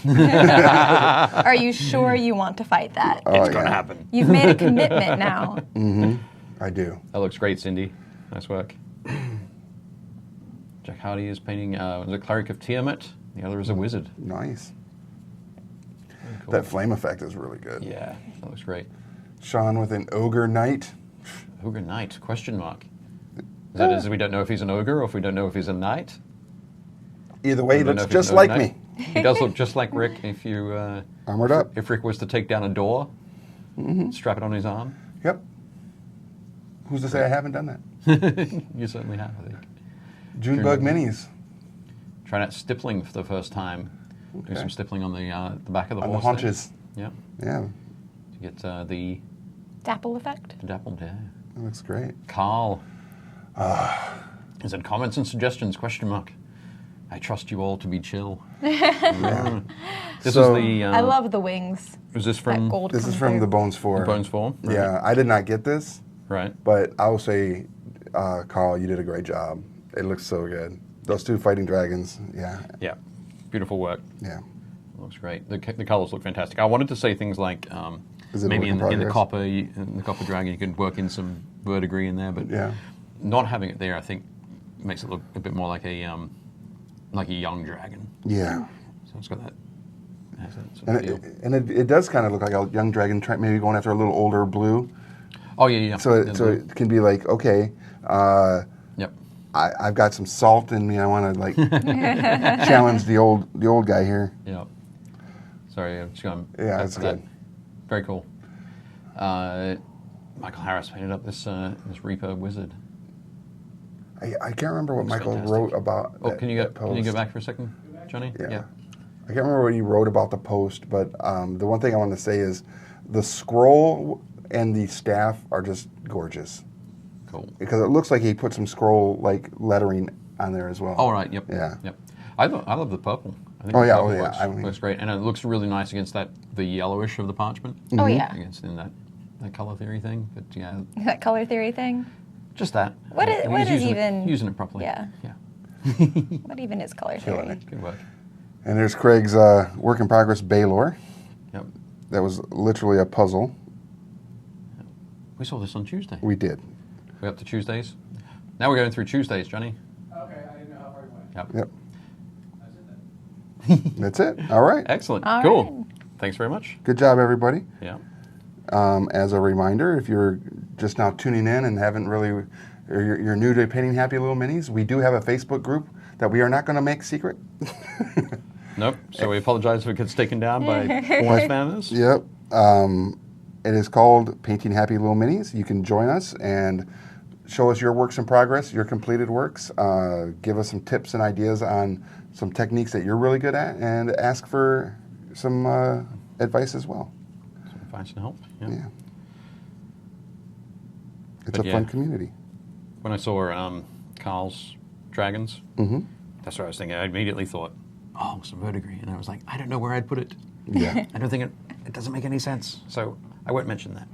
Are you sure you want to fight that?
Oh,
it's gonna
yeah.
happen.
You've made a commitment now.
I do.
That looks great, Cindy. Nice work. Jack Hardy is painting the Cleric of Tiamat. The other is a wizard.
Nice.
Very cool.
That flame effect is really good.
Yeah, that looks great.
Sean with an ogre knight.
Ogre Knight? Question mark. Is that as we don't know if he's an ogre or if we don't know if he's a knight?
Either way, he
We don't know
looks
if he's
just
an
like
ogre
me.
knight. He does look just like Rick if you...
Armored up.
If Rick was to take down a door, strap it on his arm.
Yep. Who's to say I haven't done that?
You certainly have, I think.
Junebug minis.
Trying out stippling for the first time. Doing
Okay.
some stippling on the back of the
On
horse.
the haunches.
There. Yeah.
Yeah,
To get the
Dapple effect.
dappled hair.
that looks great.
Carl. Is it comments and suggestions? Question mark. I trust you all to be chill. This
So-
is the.
I love the wings.
Was this
That
from
gold.
This is
coming
from
through.
the Bones 4.
Bones 4? Right.
Yeah, I did not get this,
Right.
but I will say, Carl, you did a great job. It looks so good. Those two fighting dragons, yeah,
Yeah. Beautiful work.
yeah.
Looks great. The colors look fantastic. I wanted to say things like
Is it
maybe
work in
in the
progress?
in the copper dragon you could work in some verdigris in there, but
Yeah.
not having it there I think makes it look a bit more like a young dragon.
Yeah.
So it's got that has that sort of feel.
And it does kind of look like a young dragon maybe going after a little older blue.
Oh, yeah.
So it can be like, okay,
Yep.
I've got some salt in me. I want to like challenge the old guy here.
Yep. Sorry, I'm just going.
Yeah, that's good.
Very cool. Michael Harris painted up this Reaper Wizard.
I can't remember what
Looks
Michael
fantastic.
wrote about.
Oh,
that
can you go
post.
back for a second, Johnny?
Yeah. I can't remember what he wrote about the post, but the one thing I want to say is the scroll and the staff are just gorgeous.
Cool.
Because it looks like he put some scroll like lettering on there as well.
Oh, right. Yep.
Yeah.
Yep. I love the purple. I think
Oh,
the
yeah,
purple
oh, yeah,
Looks,
I mean-
looks great, and it looks really nice against the yellowish of the parchment.
Oh, yeah.
Against in that color theory thing, but yeah,
That color theory thing.
just that.
What
I
is-
think
what
he's
is
using
even-
it, using it properly?
Yeah.
Yeah.
What even is color
Killing
theory?
it.
Good work.
And there's Craig's work in progress Baylor.
Yep.
That was literally a puzzle.
We saw this on Tuesday.
We did.
We're up to Tuesdays. Now we're going through Tuesdays, Johnny.
Okay, I didn't know how far you went.
Yep.
Yep.
That's it then.
That's it. All right.
Excellent.
All
cool.
right.
Thanks very much.
Good job, everybody.
Yeah.
As a reminder, if you're just now tuning in and haven't really, or you're new to Painting Happy Little Minis, we do have a Facebook group that we are not going to make secret.
Nope. So we apologize if it gets taken down by all our fans.
Yep. It is called Painting Happy Little Minis. You can join us and show us your works in progress, your completed works. Give us some tips and ideas on some techniques that you're really good at, and ask for some advice as well.
Find some help. Yeah.
Yeah. It's
But
a
yeah.
fun community.
When I saw Carl's dragons,
Mm-hmm.
that's what I was thinking. I immediately thought, oh, some verdigris. And I was like, I don't know where I'd put it.
Yeah.
I don't think it doesn't make any sense. So I won't mention that.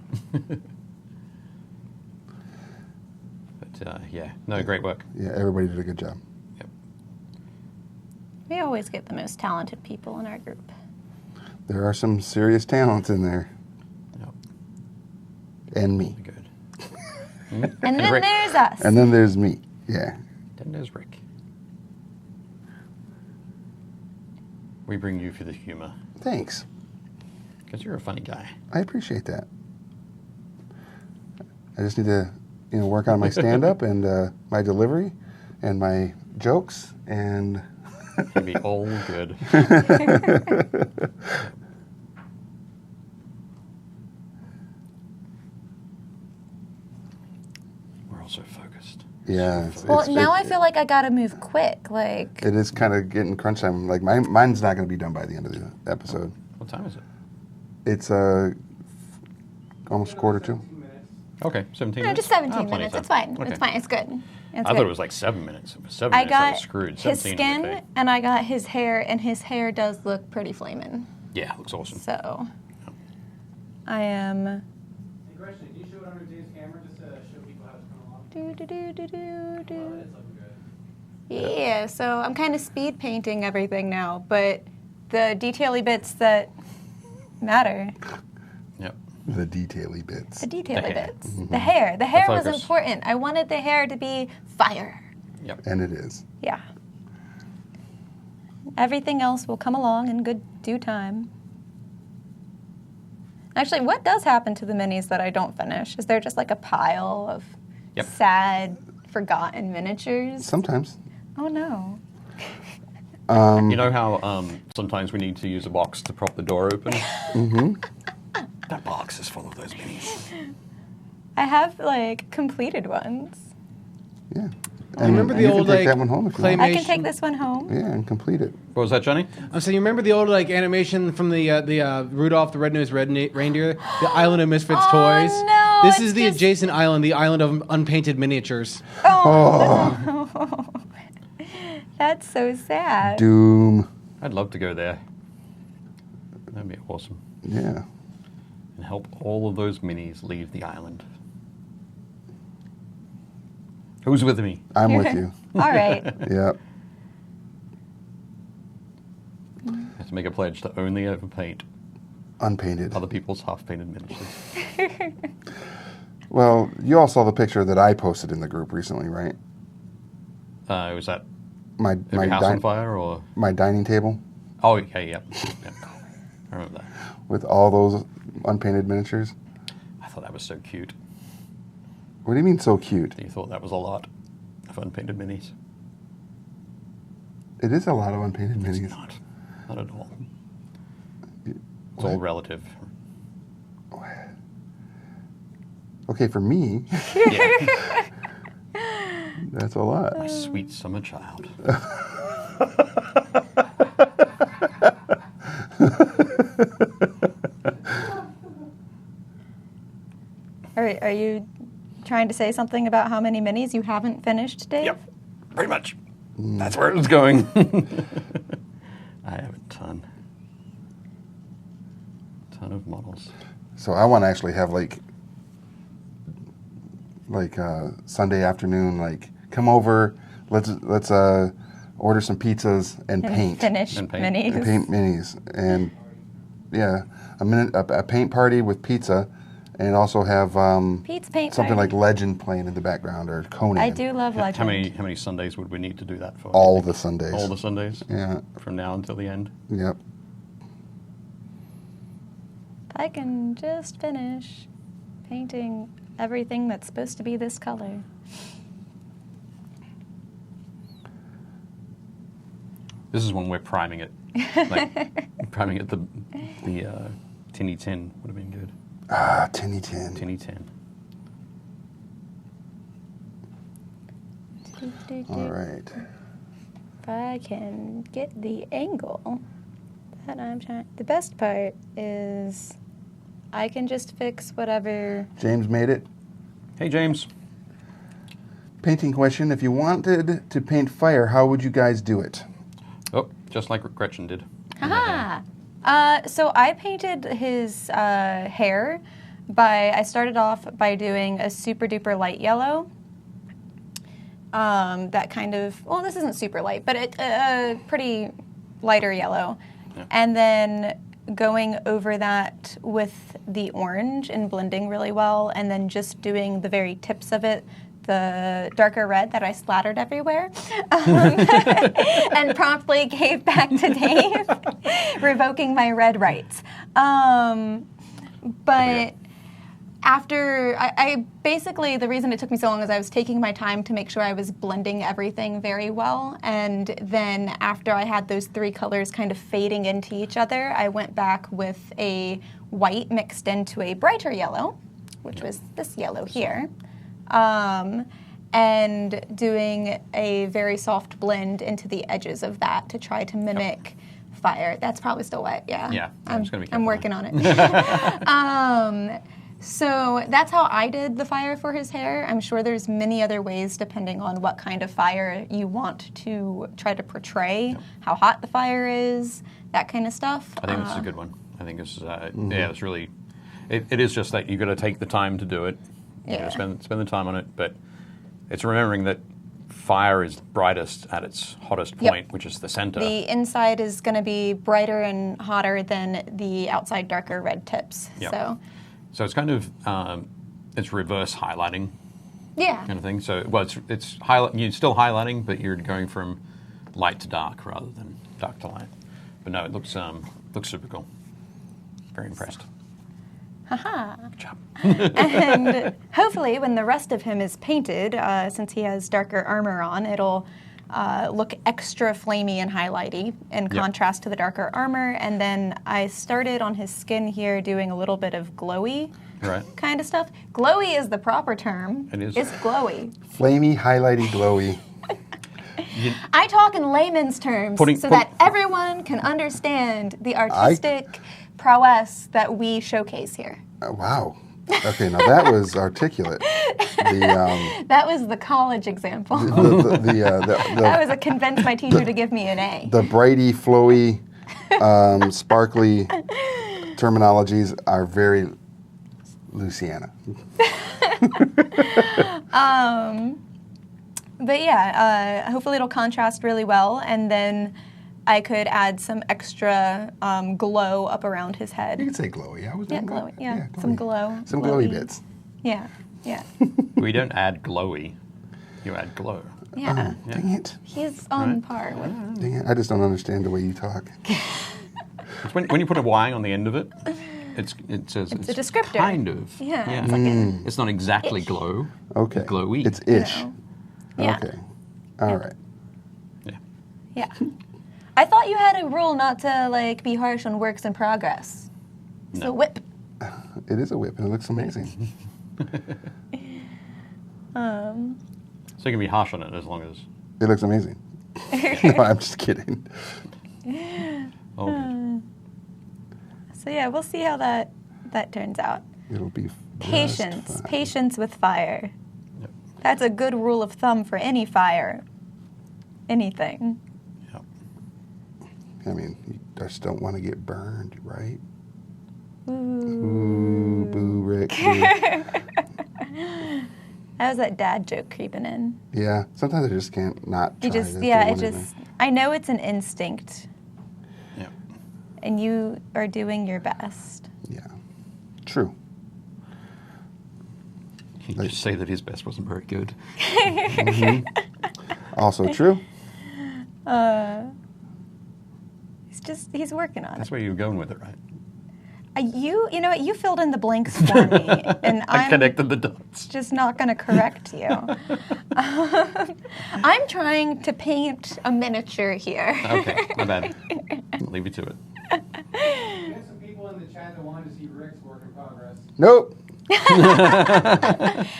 But yeah, no, great work.
Yeah, everybody did a good job.
Yep.
We always get the most talented people in our group.
There are some serious talents in there.
Yep.
And me.
Good.
And then
Rick.
there's us.
And then there's me. Yeah.
Then there's Rick. We bring you for the humor
Thanks.
because you're a funny guy.
I appreciate that. I just need to, work on my stand-up and my delivery and my jokes and
You'll be all good. We're also focused.
yeah.
Well, now I feel like I gotta move quick. Like,
it is kind of getting crunch time. Like mine's not going to be done by the end of the episode.
What time is it?
It's almost quarter to.
Okay, 17
no,
minutes.
just 17
plenty of
minutes.
time.
It's fine.
Okay.
It's fine. It's good. It's
I
good.
thought it was like 7 minutes. If it was 7
I
minutes, I
got
was screwed.
his
17
skin
okay.
and I got his hair, and his hair does look pretty flamin'.
Yeah, it looks awesome.
So, I am.
Hey, question, can you show it under Dave's camera just to show people how it's coming along?
Do, do, do, do, do, do.
Oh, it's looking good.
Yeah, so I'm kind of speed painting everything now, but the detaily bits that matter,
Yep.
The detaily bits.
the detaily
hair.
bits. The hair. The hair was
focus.
important. I wanted the hair to be fire.
Yep.
And it is.
Yeah. Everything else will come along in good due time. Actually, what does happen to the minis that I don't finish? Is there just like a pile of
Yep.
sad, forgotten miniatures?
Sometimes.
Oh no.
You know how sometimes we need to use a box to prop the door open?
Mm-hmm.
That box is full of those minis.
I have like completed ones.
Yeah.
I remember
and
the
you
old
can take
like
that one home if you
I
want.
can
claymation.
take this one home.
Yeah, and complete it.
What was that, Johnny?
I'm saying, you remember the old like animation from the Rudolph the Red-Nosed Reindeer, the Island of Misfits
Oh,
toys.
no,
This
it's
is the
just-
adjacent island, the island of unpainted miniatures.
Oh, no. That's so sad.
Doom.
I'd love to go there. That'd be awesome.
Yeah.
And help all of those minis leave the island. Who's with me?
I'm with you.
All right.
Yep.
I have to make a pledge to only overpaint
Unpainted.
other people's half-painted miniatures.
Well, you all saw the picture that I posted in the group recently, right?
Was that
My
your house on fire or?
my dining table.
Oh, okay, yep. Yep. I remember that.
with all those unpainted miniatures.
I thought that was so cute.
What do you mean so cute?
You thought that was a lot of unpainted minis.
It is a lot of unpainted
It's
minis.
not at all. It's
What?
all relative.
Okay, for me,
Yeah.
that's a lot.
My sweet summer child.
Are you trying to say something about how many minis you haven't finished, Dave?
Yep, pretty much. That's where it was going. I have a ton of models.
So I want to actually have like Sunday afternoon, like come over, let's order some pizzas and paint.
Finish
And paint.
minis.
And paint minis, and yeah, a paint party with pizza, and also have
Pete's paint
something
party.
like Legend playing in the background or Conan.
I do love Legend.
How many Sundays would we need to do that for?
All the Sundays.
All the Sundays?
Yeah.
From now until the end?
Yep.
If I can just finish painting everything that's supposed to be this color.
This is when we're priming it. Like, priming it, the tinny tin would have been good.
Ah, tinny tin.
Tinny tin.
All right.
If I can get the angle that I'm trying. The best part is I can just fix whatever.
James made it.
Hey, James.
Painting question: if you wanted to paint fire, how would you guys do it?
Oh, just like Gretchen did.
Aha! So I painted his hair I started off by doing a super duper light yellow. That kind of, well, this isn't super light, but a pretty lighter yellow.
Yeah.
And then going over that with the orange and blending really well, and then just doing the very tips of it, the darker red that I splattered everywhere, and promptly gave back to Dave, revoking my red rights. But after, I basically, the reason it took me so long is I was taking my time to make sure I was blending everything very well. And then after I had those three colors kind of fading into each other, I went back with a white mixed into a brighter yellow, which was this yellow here. And doing a very soft blend into the edges of that to try to mimic fire. That's probably still wet, yeah.
Yeah, it's gonna be
I'm
careful.
working on it. So that's how I did the fire for his hair. I'm sure there's many other ways depending on what kind of fire you want to try to portray, how hot the fire is, that kind of stuff.
I think this is a good one. I think this is, yeah, it's really, it is just that you got to take the time to do it. You
Yeah.
gotta spend the time on it, but it's remembering that fire is brightest at its hottest
Yep.
point, which is the center.
The inside is going to be brighter and hotter than the outside darker red tips.
Yep. So it's kind of, it's reverse highlighting
Yeah.
kind of thing. So, well, it's highlight, you're still highlighting, but you're going from light to dark rather than dark to light. But no, it looks super cool. Very impressed.
Haha.
Good job.
And hopefully when the rest of him is painted, since he has darker armor on, it'll look extra flamey and highlighty in
Yep.
contrast to the darker armor. And then I started on his skin here doing a little bit of glowy
Right.
kind of stuff. Glowy is the proper term.
It is.
It's glowy.
Flamey, highlighty, glowy.
I talk in layman's terms
Putting-
so that everyone can understand the artistic prowess that we showcase here.
Wow. Okay, now that was articulate. The
That was the college example. That was a convince my teacher to give me an A.
the brighty, flowy, sparkly terminologies are very Luciana.
But yeah, hopefully it'll contrast really well, and then I could add some extra glow up around his
You
head.
could say glowy. I was
Yeah,
doing
glowy.
glowy.
Yeah, some glow.
Some glowy bits.
Yeah, yeah,
We don't add glowy. You add glow.
yeah.
Dang it.
He's on par with.
Dang it. I just don't understand the way you talk.
It's when you put a Y on the end of it, it says
It's a descriptor.
Kind of.
Yeah, it's like a
It's not exactly
ish.
glow.
Okay.
It's glowy.
It's ish.
No. Yeah.
Okay. All right.
Yeah.
Yeah. I thought you had a rule not to like be harsh on works in progress.
No.
So whip.
It is a whip, and it looks amazing.
So you can be harsh on it as long as.
It looks amazing. No, I'm just kidding.
Oh, good.
So yeah, we'll see how that turns out.
It'll be
Patience.
just fine.
Patience with fire.
Yep.
That's a good rule of thumb for any fire. Anything.
Yep.
I mean, you just don't want to get burned, right?
Ooh.
Ooh, boo, Rick. Boo.
That was that dad joke creeping in.
Yeah, sometimes I just can't not try
You just,
to do
yeah, it
one of
just, I know it's an instinct,
Yep.
and you are doing your best.
them. Yeah, true.
You can just say that his best wasn't very good.
Also true.
He's working on
That's
it.
where you were going with it, right?
You know what, you filled in the blanks for me, and
I
I'm
connected the dots.
just not going to correct you. I'm trying to paint a miniature here.
Okay, my bad. I'll leave you to it.
We have some people in the chat that wanted to see Rick's work in progress.
Nope.
I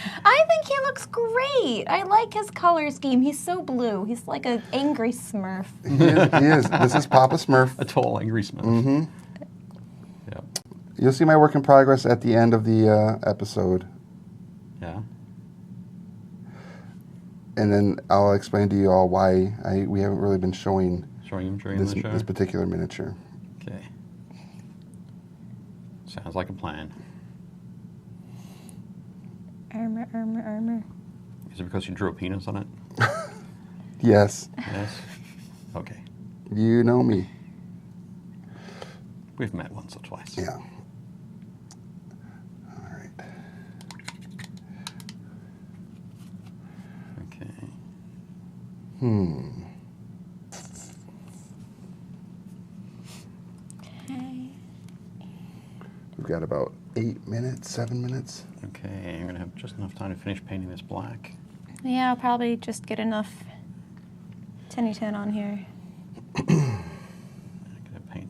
think he looks great. I like his color scheme. He's so blue. He's like an angry Smurf.
He is. This is Papa Smurf.
A tall, angry Smurf.
Mm-hmm.
Yep.
You'll see my work in progress at the end of the episode.
Yeah.
And then I'll explain to you all why we haven't really been showing
Showing him during
this,
the show.
this particular miniature.
Okay. Sounds like a plan.
Armor.
Is it because you drew a penis on it?
Yes,
Yes. Okay.
you know me.
We've met once or twice.
Yeah. All right.
Okay.
Okay.
We've got about 8 minutes, 7 minutes.
Okay, I'm gonna have just enough time to finish painting this black.
Yeah, I'll probably just get enough tinny tin on here.
I'm gonna paint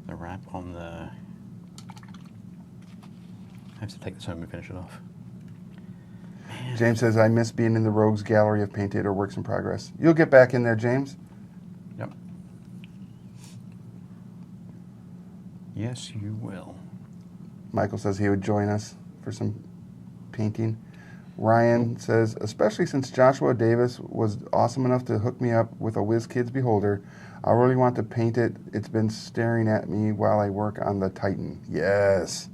the wrap on the. I have to take this home and finish it off.
James says, I miss being in the Rogues Gallery of Painted or Works in Progress. You'll get back in there, James.
Yep. Yes, you will.
Michael says he would join us for some painting. Ryan says, especially since Joshua Davis was awesome enough to hook me up with a WizKids Beholder, I really want to paint it. It's been staring at me while I work on the Titan. Yes.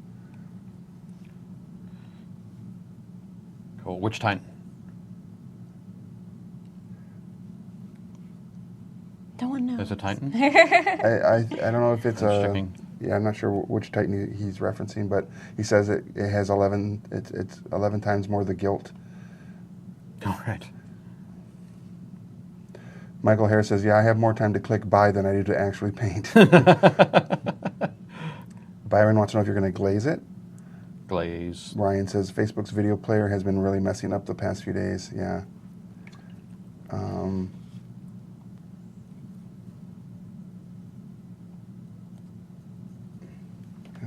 Cool. Which Titan?
No one knows.
There's a Titan?
I don't know if it's
I'm
a...
checking.
Yeah, I'm not sure which Titan he's referencing, but he says it has 11... It's 11 times more the gilt.
All right.
Michael Harris says, yeah, I have more time to click buy than I do to actually paint. Byron wants to know if you're going to glaze it.
Glaze.
Ryan says, Facebook's video player has been really messing up the past few days. Yeah.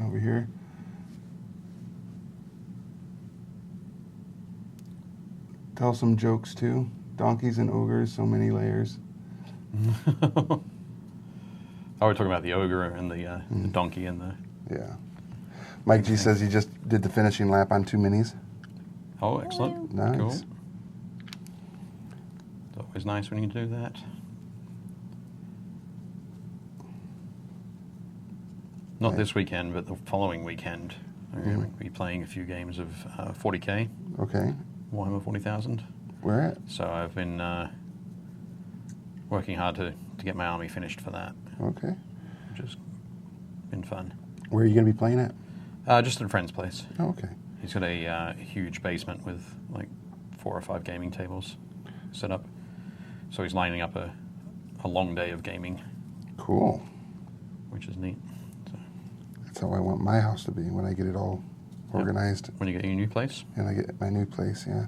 Over here. Tell some jokes too. Donkeys and ogres, so many layers.
Oh, we're talking about the ogre and the donkey and the.
Yeah. Mike G says he just did the finishing lap on 2 minis.
Oh, excellent.
Nice.
Cool. It's always nice when you do that. Not this weekend, but the following weekend. I'm going to be playing a few games of 40k,
Okay.
Warhammer 40,000.
Where at?
So I've been working hard to get my army finished for that,
Okay.
which has been fun.
Where are you going to be playing at?
Just at a friend's place.
Oh, okay.
He's got a huge basement with like 4 or 5 gaming tables set up. So he's lining up a long day of gaming
Cool.
which is neat. So,
That's how I want my house to be when I get it all organized
when you get your new place,
and I get my new place. Yeah.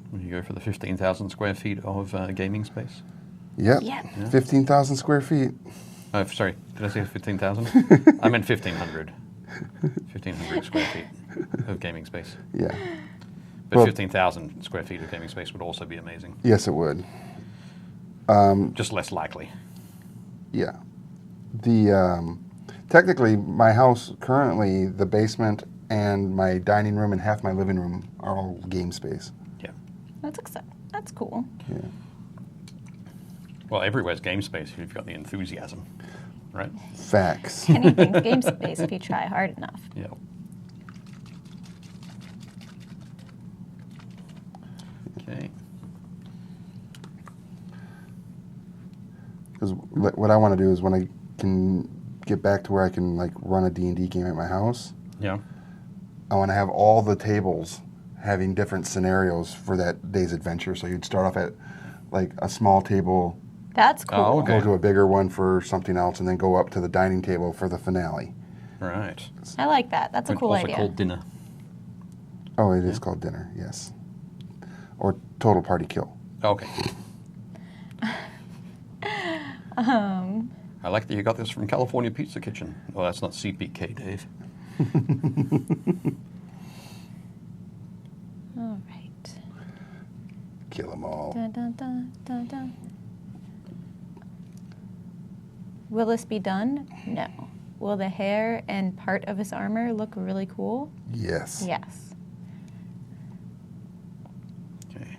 when you go for the 15,000 square feet of gaming space.
Yep.
Yep.
15,000 square feet.
Oh, sorry, did I say 15,000? I meant 1,500. 1,500 square feet of gaming space.
Yeah.
But
Well-
15,000 square feet of gaming space would also be amazing.
Yes, it would.
Just less likely.
Yeah. The technically my house currently, the basement and my dining room and half my living room are all game space.
Yeah.
That's cool.
Yeah.
Well, everywhere's game space if you've got the enthusiasm, right?
Facts.
Anything's game space if you try hard enough.
Yeah. Okay.
Because what I want to do is when I can get back to where I can like run a D&D game at my house,
Yeah.
I want to have all the tables having different scenarios for that day's adventure. So you'd start off at like a small table,
That's cool.
Oh, okay.
go to a bigger one for something else, and then go up to the dining table for the finale.
Right.
I like that. That's a cool
also
idea.
called dinner.
Oh, it is called dinner, yes. Or total party kill.
Okay. I like that you got this from California Pizza Kitchen. Oh, that's not CPK, Dave.
All right.
Kill them all.
Dun, dun, dun, dun, dun. Will this be done? No. Will the hair and part of his armor look really cool?
Yes.
Yes.
Okay.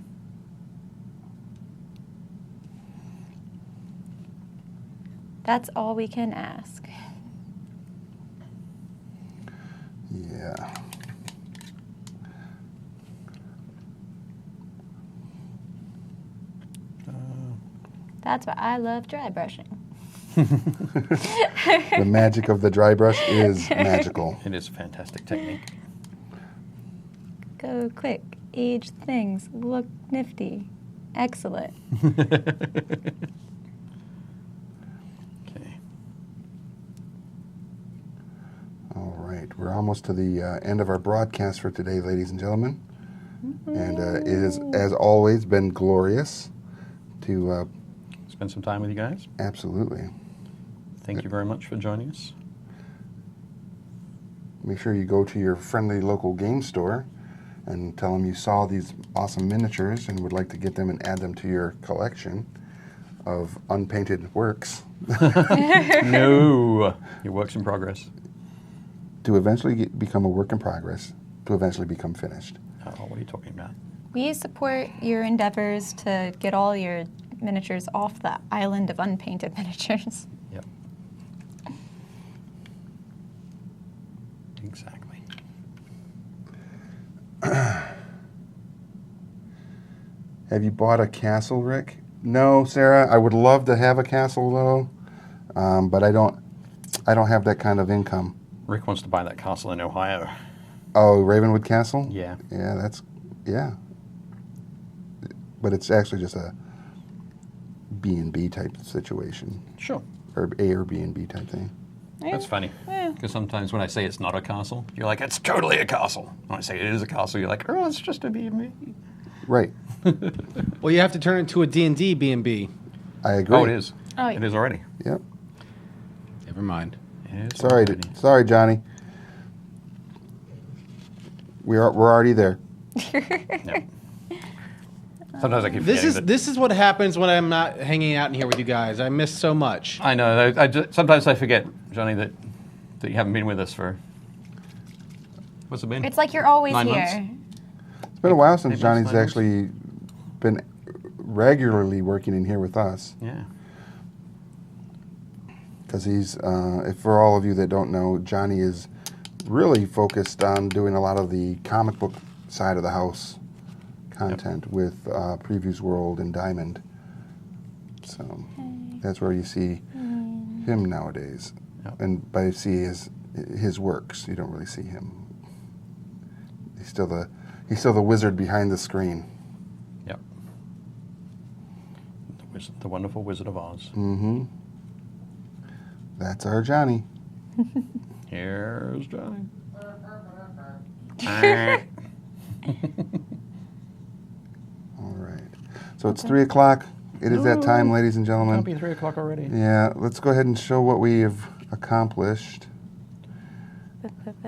That's all we can ask.
Yeah.
That's why I love dry brushing.
The magic of the dry brush is magical.
It is a fantastic technique.
Go quick, age things, look nifty. Excellent.
Okay.
All right. We're almost to the end of our broadcast for today, ladies and gentlemen. And it has, as always, been glorious to
Spend some time with you guys.
absolutely.
Thank you very much for joining us.
Make sure you go to your friendly local game store and tell them you saw these awesome miniatures and would like to get them and add them to your collection of unpainted works
No. Your work's in progress.
to eventually become a work in progress, to eventually become finished.
Oh, what are you talking about?
We support your endeavors to get all your miniatures off the island of unpainted miniatures.
Yep. Exactly.
Have you bought a castle, Rick? No, Sarah. I would love to have a castle though, but I don't have that kind of income.
Rick wants to buy that castle in Ohio.
Oh, Ravenwood Castle?
Yeah.
Yeah, yeah. But it's actually just a B&B type situation,
Sure.
or A or B&B type thing.
That's funny.
Yeah.
Because sometimes when I say it's not a castle, you're like, it's totally a castle. When I say it is a castle, you're like, oh, it's just a B&B.
Right.
Well, you have to turn it into a D&D B&B.
I agree.
Oh, it is.
Oh, yeah.
It is already.
Yep.
Never mind.
It is
Sorry,
already.
sorry, Johnny. We're already there.
No. Sometimes I keep
This
forgetting that.
is what happens when I'm not hanging out in here with you guys. I miss so much.
I know. Sometimes I forget, Johnny, that you haven't been with us for. What's it been?
It's like you're always
9
here.
months?
It's been a while since
Maybe it's
Johnny's
9 months.
actually been regularly working in here with us.
Yeah.
Because he's, if for all of you that don't know, Johnny is really focused on doing a lot of the comic book side of the house content with Previews World and Diamond. So that's where you see him nowadays.
Yep.
And by see his works, you don't really see him. He's still the wizard behind the screen.
Yep. The The Wonderful Wizard of Oz.
Mm-hmm. That's our Johnny.
Here's Johnny.
All right. So it's 3 o'clock. It is that time, ladies and
Don't
gentlemen.
be 3 o'clock already.
Yeah, let's go ahead and show what we have accomplished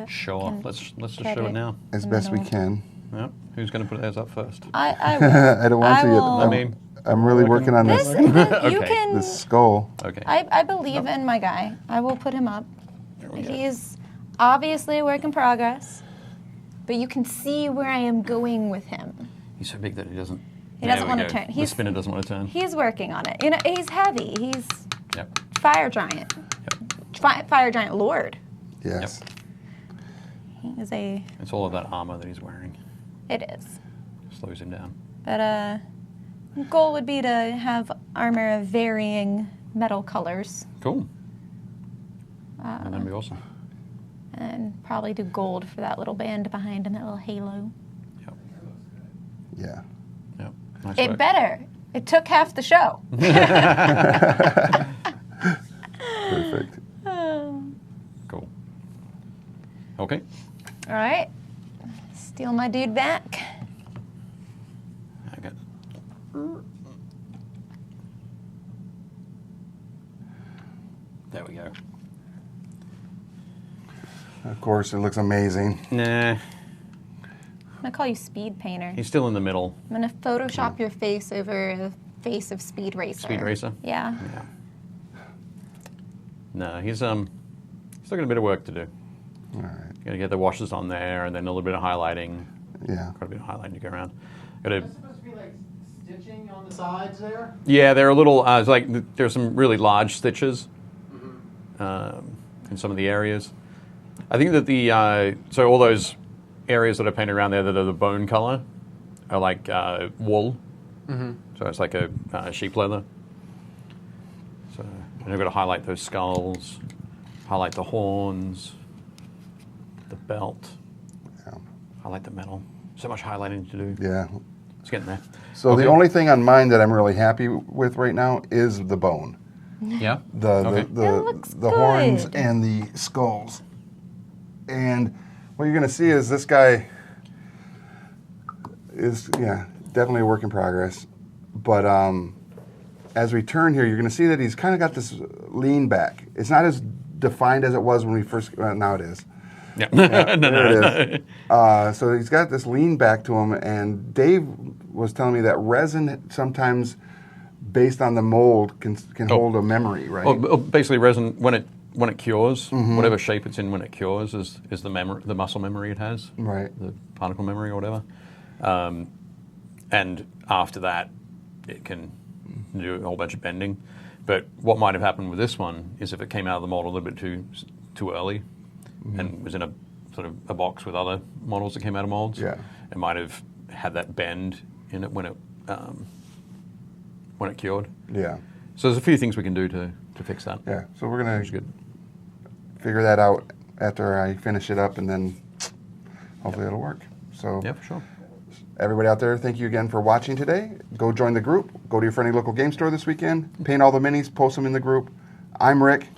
Sure. Let's just
try
show
to-
it now.
as best we can.
Yep. Who's going to put theirs up first?
I will.
I don't want
I
to
will-
yet.
I mean,
I'm really working on
This,
this,
you
Okay.
can.
this skull.
Okay.
I believe in my guy. I will put him up.
There we go.
He's obviously a work in progress, but you can see where I am going with him.
He's so big that he doesn't.
He doesn't
There we
wanna
go.
turn.
The
He's-
spinner doesn't want to turn.
He's working on it. You know, he's heavy. He's
Yep.
fire giant. Fire giant lord.
Yes.
He is a.
It's all of that armor that he's wearing.
It is.
Slows him down.
But goal would be to have armor of varying metal colors,
Cool. And that'd be awesome.
and probably do gold for that little band behind him, that little halo.
Yep.
Yeah.
Yep. Nice
It
work.
better. It took half the show.
Perfect.
Cool. Okay.
All right. Steal my dude back.
Okay. There we go.
Of course, it looks amazing.
Nah.
I'm gonna call you Speed Painter.
He's still in the middle.
I'm gonna Photoshop your face over the face of Speed Racer.
Speed Racer?
Yeah.
Yeah. No, he's still got a bit of work to do.
All right.
Got to get the washes on there, and then a little bit of highlighting.
Yeah.
Quite a bit of highlighting to go around. Got to.
Is supposed to be like stitching on the sides there?
Yeah, they're a little. It's like there's some really large stitches in some of the areas. I think that the so all those areas that are painted around there that are the bone color are like wool.
Mm-hmm.
So it's like a sheep leather. So and I've got to highlight those skulls, highlight the horns, the belt,
Yeah.
highlight the metal. So much highlighting to do.
Yeah.
It's getting there.
So
Okay.
the only thing on mine that I'm really happy with right now is the bone,
Yeah.
the
Okay.
It
the
looks
the horns
good.
and the skulls. And what you're going to see is this guy is definitely a work in progress. But as we turn here, you're going to see that he's kind of got this lean back. It's not as defined as it was when we first. Now it is.
Yeah.
There it is. So he's got this lean back to him, and Dave was telling me that resin sometimes, based on the mold, can hold a memory, right?
Well, basically, resin when it cures, whatever shape it's in when it cures is the memory, the muscle memory it has,
Right.
the particle memory or whatever. And after that, it can do a whole bunch of bending. But what might have happened with this one is if it came out of the mold a little bit too early, and was in a sort of a box with other models that came out of molds,
Yeah.
it might have had that bend in it when it cured.
Yeah.
So there's a few things we can do to fix that.
Yeah. So we're going
Which is
to
good.
figure that out after I finish it up, and then hopefully it'll work. So
Yeah, for sure.
everybody out there, thank you again for watching today. Go join the group. Go to your friendly local game store this weekend. Paint all the minis. Post them in the group. I'm Rick,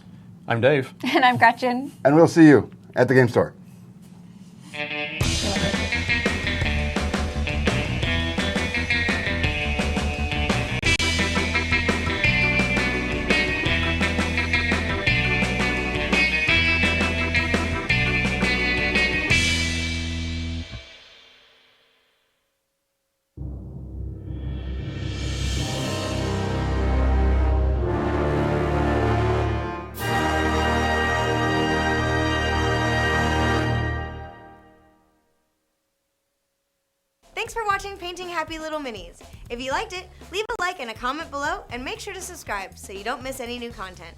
I'm Dave.
And I'm Gretchen.
and we'll see you at the game store.
Thanks for watching Painting Happy Little Minis. If you liked it, leave a like and a comment below, and make sure to subscribe so you don't miss any new content.